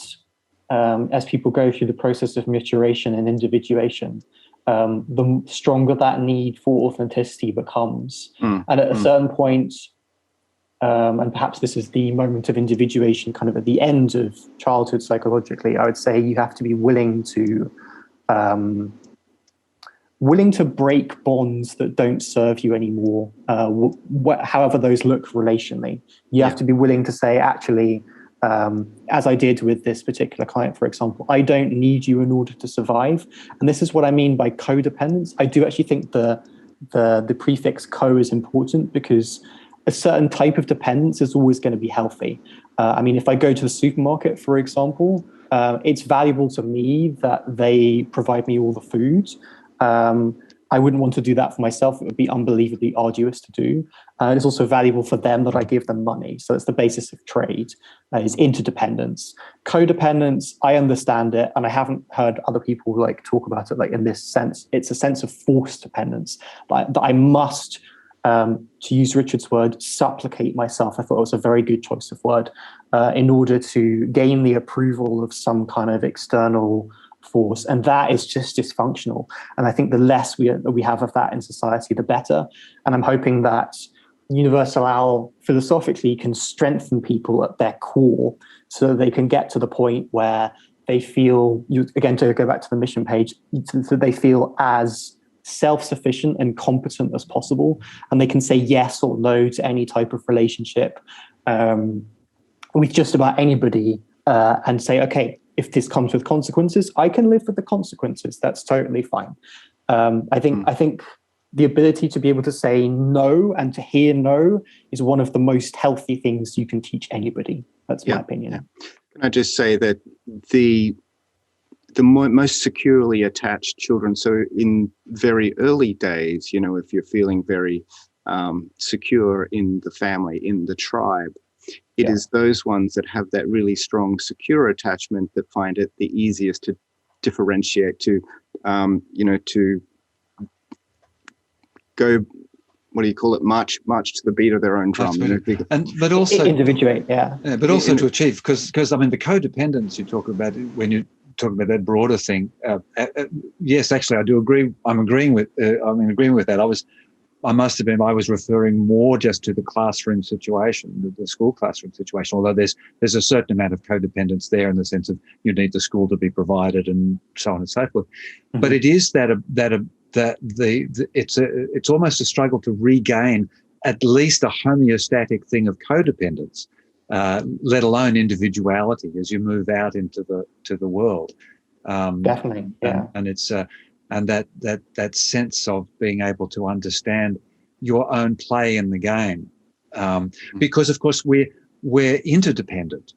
as people go through the process of maturation and individuation, the stronger that need for authenticity becomes. And at a certain point, and perhaps this is the moment of individuation, kind of at the end of childhood psychologically, I would say you have to be willing to break bonds that don't serve you anymore, however those look relationally. You have to be willing to say, actually, as I did with this particular client, for example, I don't need you in order to survive. And this is what I mean by codependence. I do actually think the prefix co is important, because a certain type of dependence is always going to be healthy. I mean, if I go to the supermarket, for example, it's valuable to me that they provide me all the food. I wouldn't want to do that for myself. It would be unbelievably arduous to do. It's also valuable for them that I give them money. So it's the basis of trade, is interdependence. Codependence, I understand it, and I haven't heard other people talk about it in this sense. It's a sense of forced dependence, that I must, to use Richard's word, supplicate myself. I thought it was a very good choice of word, in order to gain the approval of some kind of external force, and that is just dysfunctional. And I think the less we have of that in society, the better. And I'm hoping that Universal Owl philosophically can strengthen people at their core, so that they can get to the point where they feel, again, to go back to the mission page, so they feel as self-sufficient and competent as possible, and they can say yes or no to any type of relationship with just about anybody, and say, okay, if this comes with consequences, I can live with the consequences. That's totally fine. I think the ability to be able to say no and to hear no is one of the most healthy things you can teach anybody. That's my opinion. Yeah. Can I just say that the most securely attached children, so in very early days, if you're feeling very secure in the family, in the tribe, it is those ones that have that really strong, secure attachment that find it the easiest to differentiate, to go, what do you call it, march to the beat of their own drum. But also individuate, but also to achieve, because I mean the codependence you talk about when you talk about that broader thing. Yes, actually, I do agree. I'm agreeing with that. I was referring more just to the classroom situation, the school classroom situation, although there's a certain amount of codependence there in the sense of you need the school to be provided and so on and so forth. Mm-hmm. But it is it's almost a struggle to regain at least a homeostatic thing of codependence, let alone individuality as you move out into the world. Definitely, yeah. And it's and that sense of being able to understand your own play in the game, because of course we're interdependent.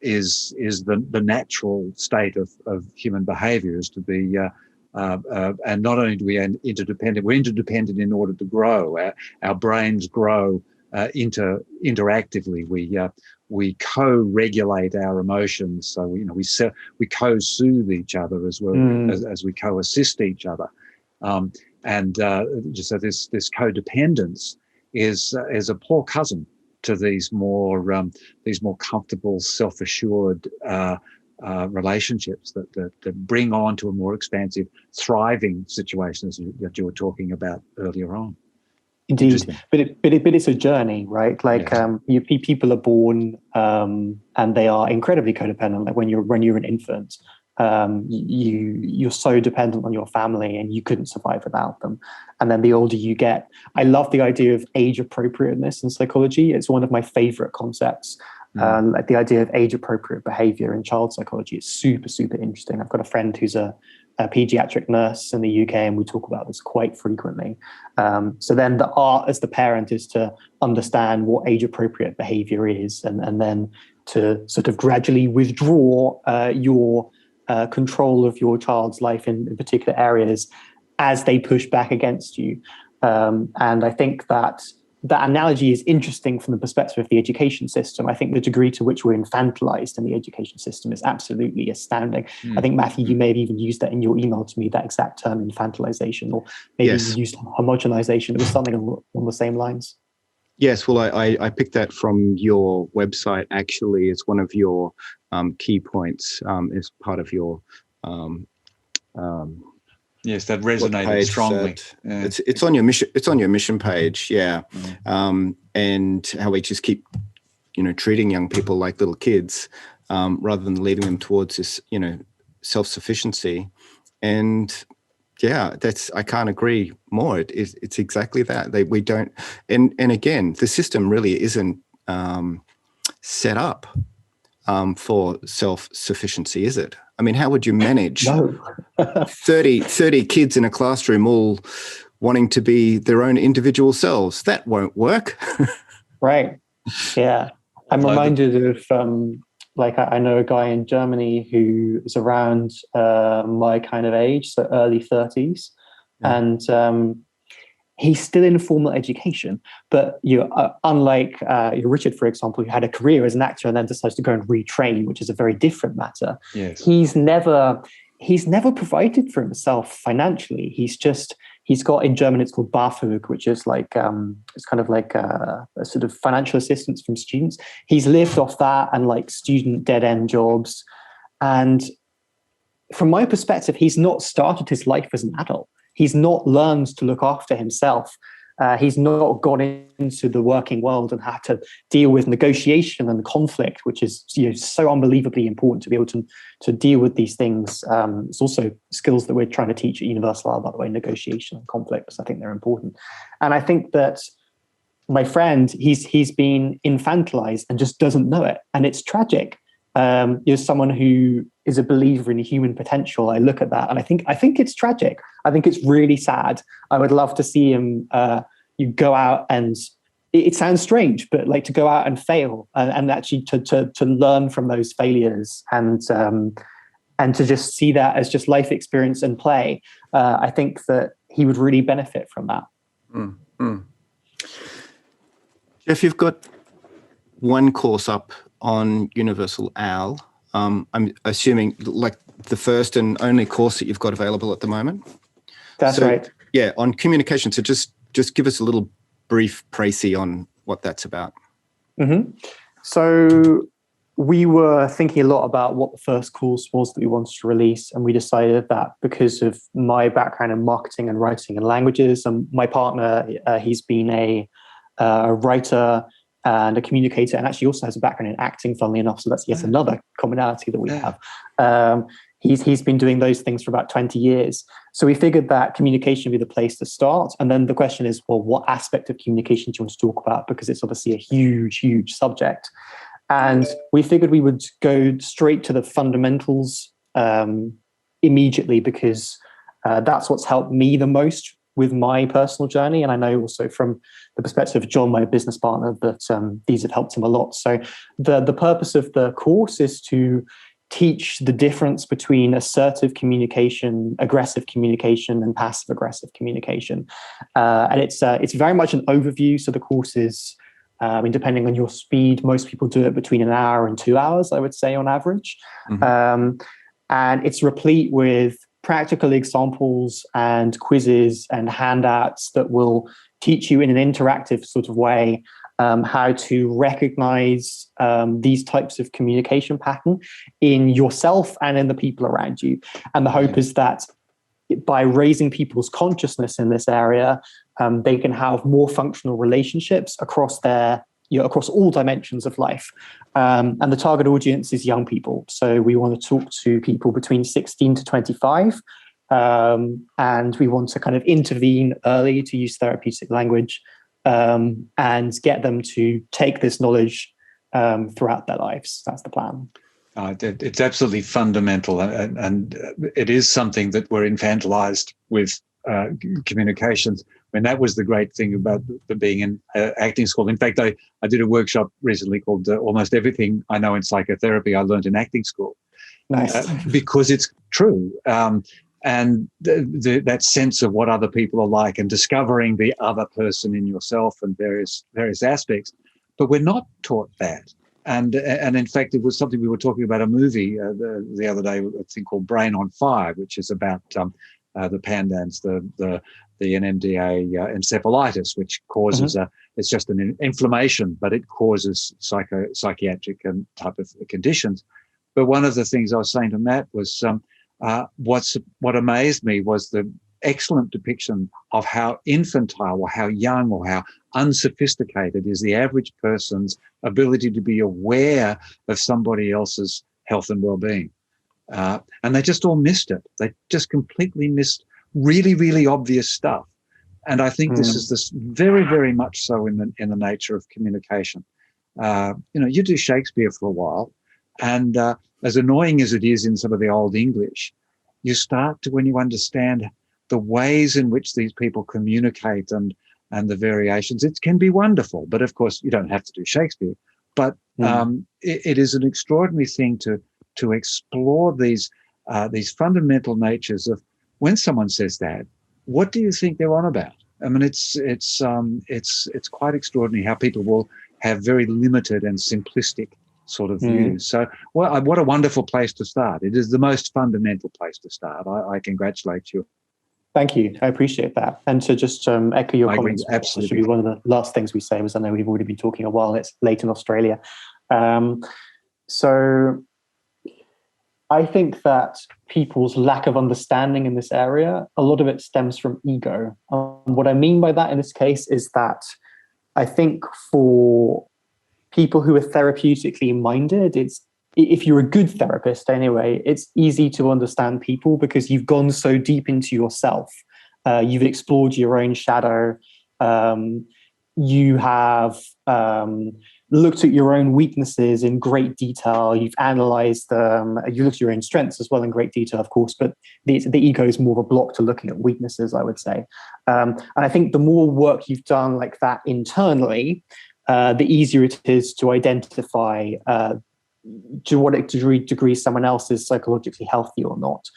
Is the natural state of human behaviour, is to be and not only do we interdependent, we're interdependent in order to grow. Our brains grow interactively. We co-regulate our emotions, so we co-soothe each other as well as we co-assist each other, and so this codependence is a poor cousin to these more comfortable, self-assured relationships that bring on to a more expansive, thriving situation that you were talking about earlier on. Indeed, but it's a journey, right? Like people are born and they are incredibly codependent. Like when you're an infant, you're so dependent on your family, and you couldn't survive without them. And then the older you get, I love the idea of age appropriateness in psychology. It's one of my favorite concepts. Like the idea of age appropriate behavior in child psychology is super, super interesting. I've got a friend who's a pediatric nurse in the UK, and we talk about this quite frequently. So then the art as the parent is to understand what age appropriate behavior is, and then to sort of gradually withdraw your control of your child's life in particular areas as they push back against you. And I think that analogy is interesting from the perspective of the education system. I think the degree to which we're infantilized in the education system is absolutely astounding. I think, Matthew, you may have even used that in your email to me, that exact term, infantilization, or maybe you used homogenization. It was something along the same lines. Yes, well, I picked that from your website, actually. It's one of your key points as part of your yes, that resonated strongly. It's on your mission. It's on your mission page, yeah. And how we just keep, treating young people like little kids, rather than leading them towards this, self-sufficiency. And yeah, I can't agree more. It's exactly that. We don't, and again, the system really isn't set up for self-sufficiency, is it? I mean, how would you manage 30 kids in a classroom all wanting to be their own individual selves? That won't work. Right. Yeah. I'm reminded of, I know a guy in Germany who is around my kind of age, so early 30s. And he's still in formal education, but unlike Richard, for example, who had a career as an actor and then decides to go and retrain, which is a very different matter. Yes. He's never provided for himself financially. He's got, in German it's called BAföG, which is like it's kind of like a sort of financial assistance from students. He's lived off that and like student dead end jobs. And from my perspective, he's not started his life as an adult. He's not learned to look after himself. He's not gone into the working world and had to deal with negotiation and conflict, which is so unbelievably important to be able to deal with these things. It's also skills that we're trying to teach at Universal R, by the way, negotiation and conflict, because I think they're important. And I think that my friend, he's been infantilized and just doesn't know it. And it's tragic. You're someone who is a believer in human potential. I look at that and I think it's tragic. I think it's really sad. I would love to see him you go out and it sounds strange, but like to go out and fail and actually to learn from those failures and to just see that as just life experience and play. I think that he would really benefit from that. Geoff, you've got one course up on Universal OWL. I'm assuming like the first and only course that you've got available at the moment. That's right. Yeah, on communication. So just give us a little brief précis on what that's about. Mm-hmm. So we were thinking a lot about what the first course was that we wanted to release, and we decided that because of my background in marketing and writing and languages, and my partner, he's been a writer and a communicator, and actually also has a background in acting, funnily enough. So that's yet another commonality that we have. He's been doing those things for about 20 years. So we figured that communication would be the place to start. And then the question is, well, what aspect of communication do you want to talk about? Because it's obviously a huge, huge subject. And we figured we would go straight to the fundamentals immediately, because that's what's helped me the most with my personal journey. And I know also from the perspective of John, my business partner, that these have helped him a lot. So the purpose of the course is to teach the difference between assertive communication, aggressive communication, and passive aggressive communication. And it's very much an overview. So the course is, depending on your speed, most people do it between an hour and 2 hours, I would say, on average. Mm-hmm. And it's replete with practical examples and quizzes and handouts that will teach you in an interactive sort of way how to recognize these types of communication pattern in yourself and in the people around you. And the hope is that by raising people's consciousness in this area, they can have more functional relationships across across all dimensions of life. And the target audience is young people. So we want to talk to people between 16 to 25. And we want to kind of intervene early, to use therapeutic language, and get them to take this knowledge throughout their lives. That's the plan. It's absolutely fundamental, and it is something that we're infantilized with communications. I mean, that was the great thing about being in acting school. In fact, I did a workshop recently called Almost Everything I Know in Psychotherapy I Learned in Acting School. Nice. Because it's true. And that sense of what other people are like, and discovering the other person in yourself and various aspects. But we're not taught that. And in fact, it was something we were talking about, a movie the other day, a thing called Brain on Fire, which is about the PANDANs, the NMDA encephalitis, which causes it's just an inflammation, but it causes psychiatric and type of conditions. But one of the things I was saying to Matt was what amazed me was the excellent depiction of how infantile or how young or how unsophisticated is the average person's ability to be aware of somebody else's health and well-being. And they just all missed it. They just completely missed really, really obvious stuff. And I think this is very, very much so in the nature of communication. You do Shakespeare for a while, and as annoying as it is in some of the old English, you start to, when you understand the ways in which these people communicate and the variations, it can be wonderful. But of course, you don't have to do Shakespeare. But it is an extraordinary thing to explore these fundamental natures of when someone says that, what do you think they're on about? I mean, it's quite extraordinary how people will have very limited and simplistic sort of views. So, well, what a wonderful place to start. It is the most fundamental place to start. I congratulate you. Thank you. I appreciate that. And to just echo your comments, absolutely. Should be one of the last things we say, was I know we've already been talking a while. It's late in Australia. So I think that people's lack of understanding in this area, a lot of it stems from ego. What I mean by that in this case is that I think for people who are therapeutically minded, if you're a good therapist anyway, it's easy to understand people because you've gone so deep into yourself. You've explored your own shadow. You have looked at your own weaknesses in great detail. You've analyzed them. You looked at your own strengths as well in great detail, of course, but the ego is more of a block to looking at weaknesses, I would say. And I think the more work you've done like that internally, the easier it is to identify to what degree someone else is psychologically healthy or not.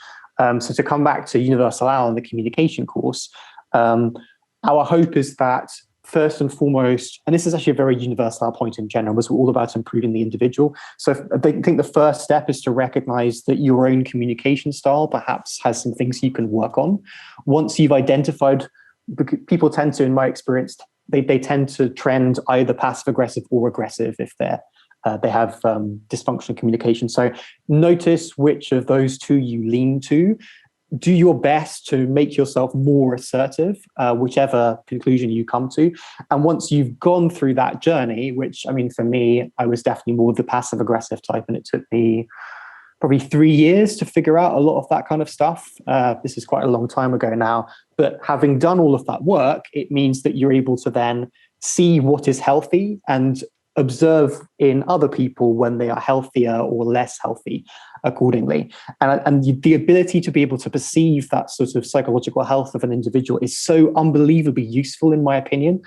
So to come back to Universal Owl and the communication course, our hope is that first and foremost, and this is actually a very universal point in general, was all about improving the individual. So I think the first step is to recognize that your own communication style perhaps has some things you can work on. Once you've identified, people tend to, in my experience, they tend to trend either passive aggressive or aggressive if they have dysfunctional communication. So notice which of those two you lean to. Do your best to make yourself more assertive, whichever conclusion you come to. And once you've gone through that journey, which, I mean, for me, I was definitely more the passive aggressive type, and it took me probably 3 years to figure out a lot of that kind of stuff. This is quite a long time ago now, but having done all of that work, it means that you're able to then see what is healthy and observe in other people when they are healthier or less healthy accordingly. And the ability to be able to perceive that sort of psychological health of an individual is so unbelievably useful, in my opinion,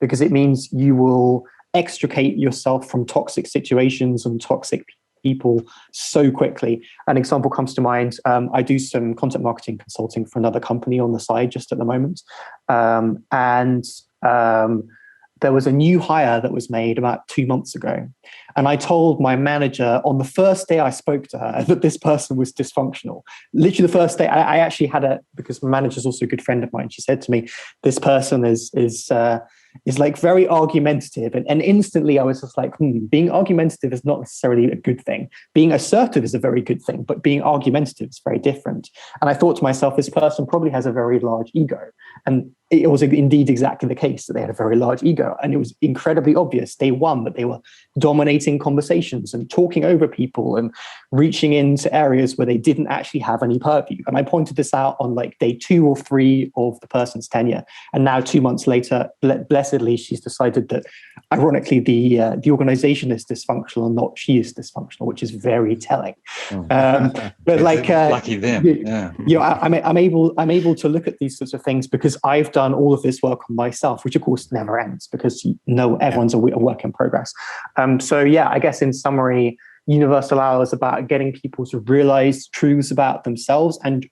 because it means you will extricate yourself from toxic situations and toxic people so quickly. An example comes to mind. I do some content marketing consulting for another company on the side just at the moment. There was a new hire that was made about 2 months ago. And I told my manager on the first day I spoke to her that this person was dysfunctional. Literally the first day, I actually had because my manager's also a good friend of mine. She said to me, this person is like very argumentative. And instantly I was just like, being argumentative is not necessarily a good thing. Being assertive is a very good thing, but being argumentative is very different. And I thought to myself, this person probably has a very large ego. And it was indeed exactly the case that they had a very large ego. And it was incredibly obvious day one that they were dominating conversations and talking over people and reaching into areas where they didn't actually have any purview. And I pointed this out on like day 2 or 3 of the person's tenure. And now 2 months later, blessedly, she's decided that ironically, the organization is dysfunctional and not she is dysfunctional, which is very telling. But like, lucky them. I'm able to look at these sorts of things because I've done all of this work on myself, which of course never ends because everyone's a work in progress. So I guess in summary, Universal Hour is about getting people to realize truths about themselves and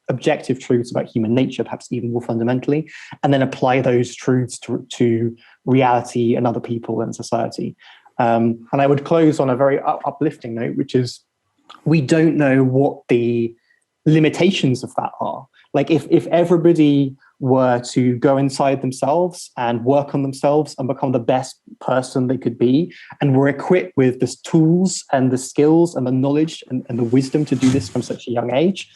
objective truths about human nature, perhaps even more fundamentally, and then apply those truths to reality and other people and society. And I would close on a very uplifting note, which is we don't know what the limitations of that are. Like if everybody were to go inside themselves and work on themselves and become the best person they could be, and were equipped with the tools and the skills and the knowledge and the wisdom to do this from such a young age,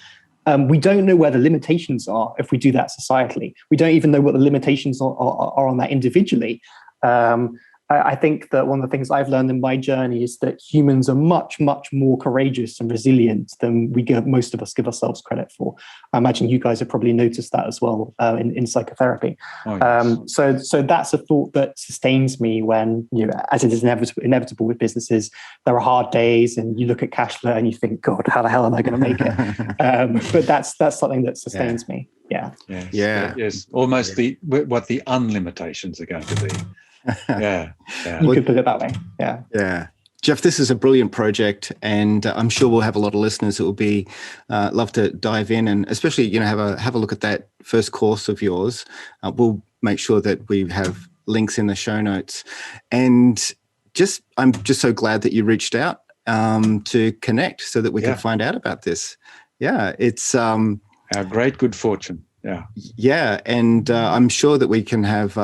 we don't know where the limitations are if we do that societally. We don't even know what the limitations are on that individually. I think that one of the things I've learned in my journey is that humans are much, much more courageous and resilient than most of us give ourselves credit for. I imagine you guys have probably noticed that as well in psychotherapy. Oh, yes. So that's a thought that sustains me when, as it is inevitable with businesses, there are hard days and you look at cash flow and you think, God, how the hell am I going to make it? But that's something that sustains me. Yeah. Yes. Almost what the unlimitations are going to be. Yeah. You could put it that way. Yeah. Geoff, this is a brilliant project, and I'm sure we'll have a lot of listeners that will be love to dive in, and especially have a look at that first course of yours. We'll make sure that we have links in the show notes, and I'm just so glad that you reached out to connect so that we can find out about this. Yeah, it's our great good fortune. Yeah, and I'm sure that we can have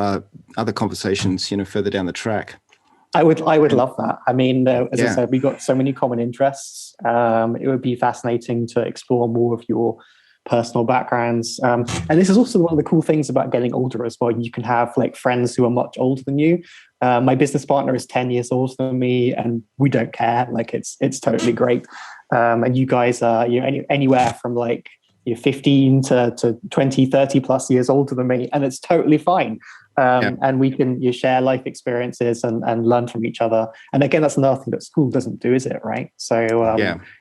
other conversations, further down the track. I would love that. I mean, as I said, we've got so many common interests. It would be fascinating to explore more of your personal backgrounds. And this is also one of the cool things about getting older as well. You can have like friends who are much older than you. My business partner is 10 years older than me, and we don't care. Like it's totally great. And you guys are anywhere from like 15 to 20, 30 plus years older than me, and it's totally fine. And we can share life experiences and learn from each other. And again, that's another thing that school doesn't do, is it? Right. So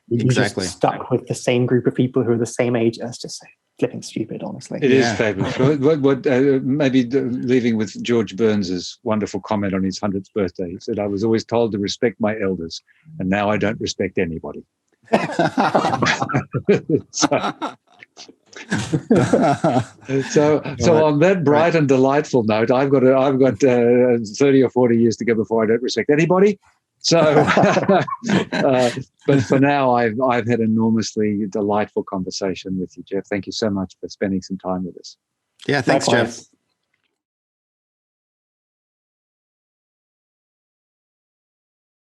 you're exactly just stuck with the same group of people who are the same age. It's just flipping stupid, honestly. It is fabulous. What maybe leaving with George Burns's wonderful comment on his 100th birthday. He said, "I was always told to respect my elders, and now I don't respect anybody." So on that bright and delightful note, I've got 30 or 40 years to go before I don't respect anybody. So, but for now, I've had an enormously delightful conversation with you, Geoff. Thank you so much for spending some time with us. Yeah, thanks, Geoff.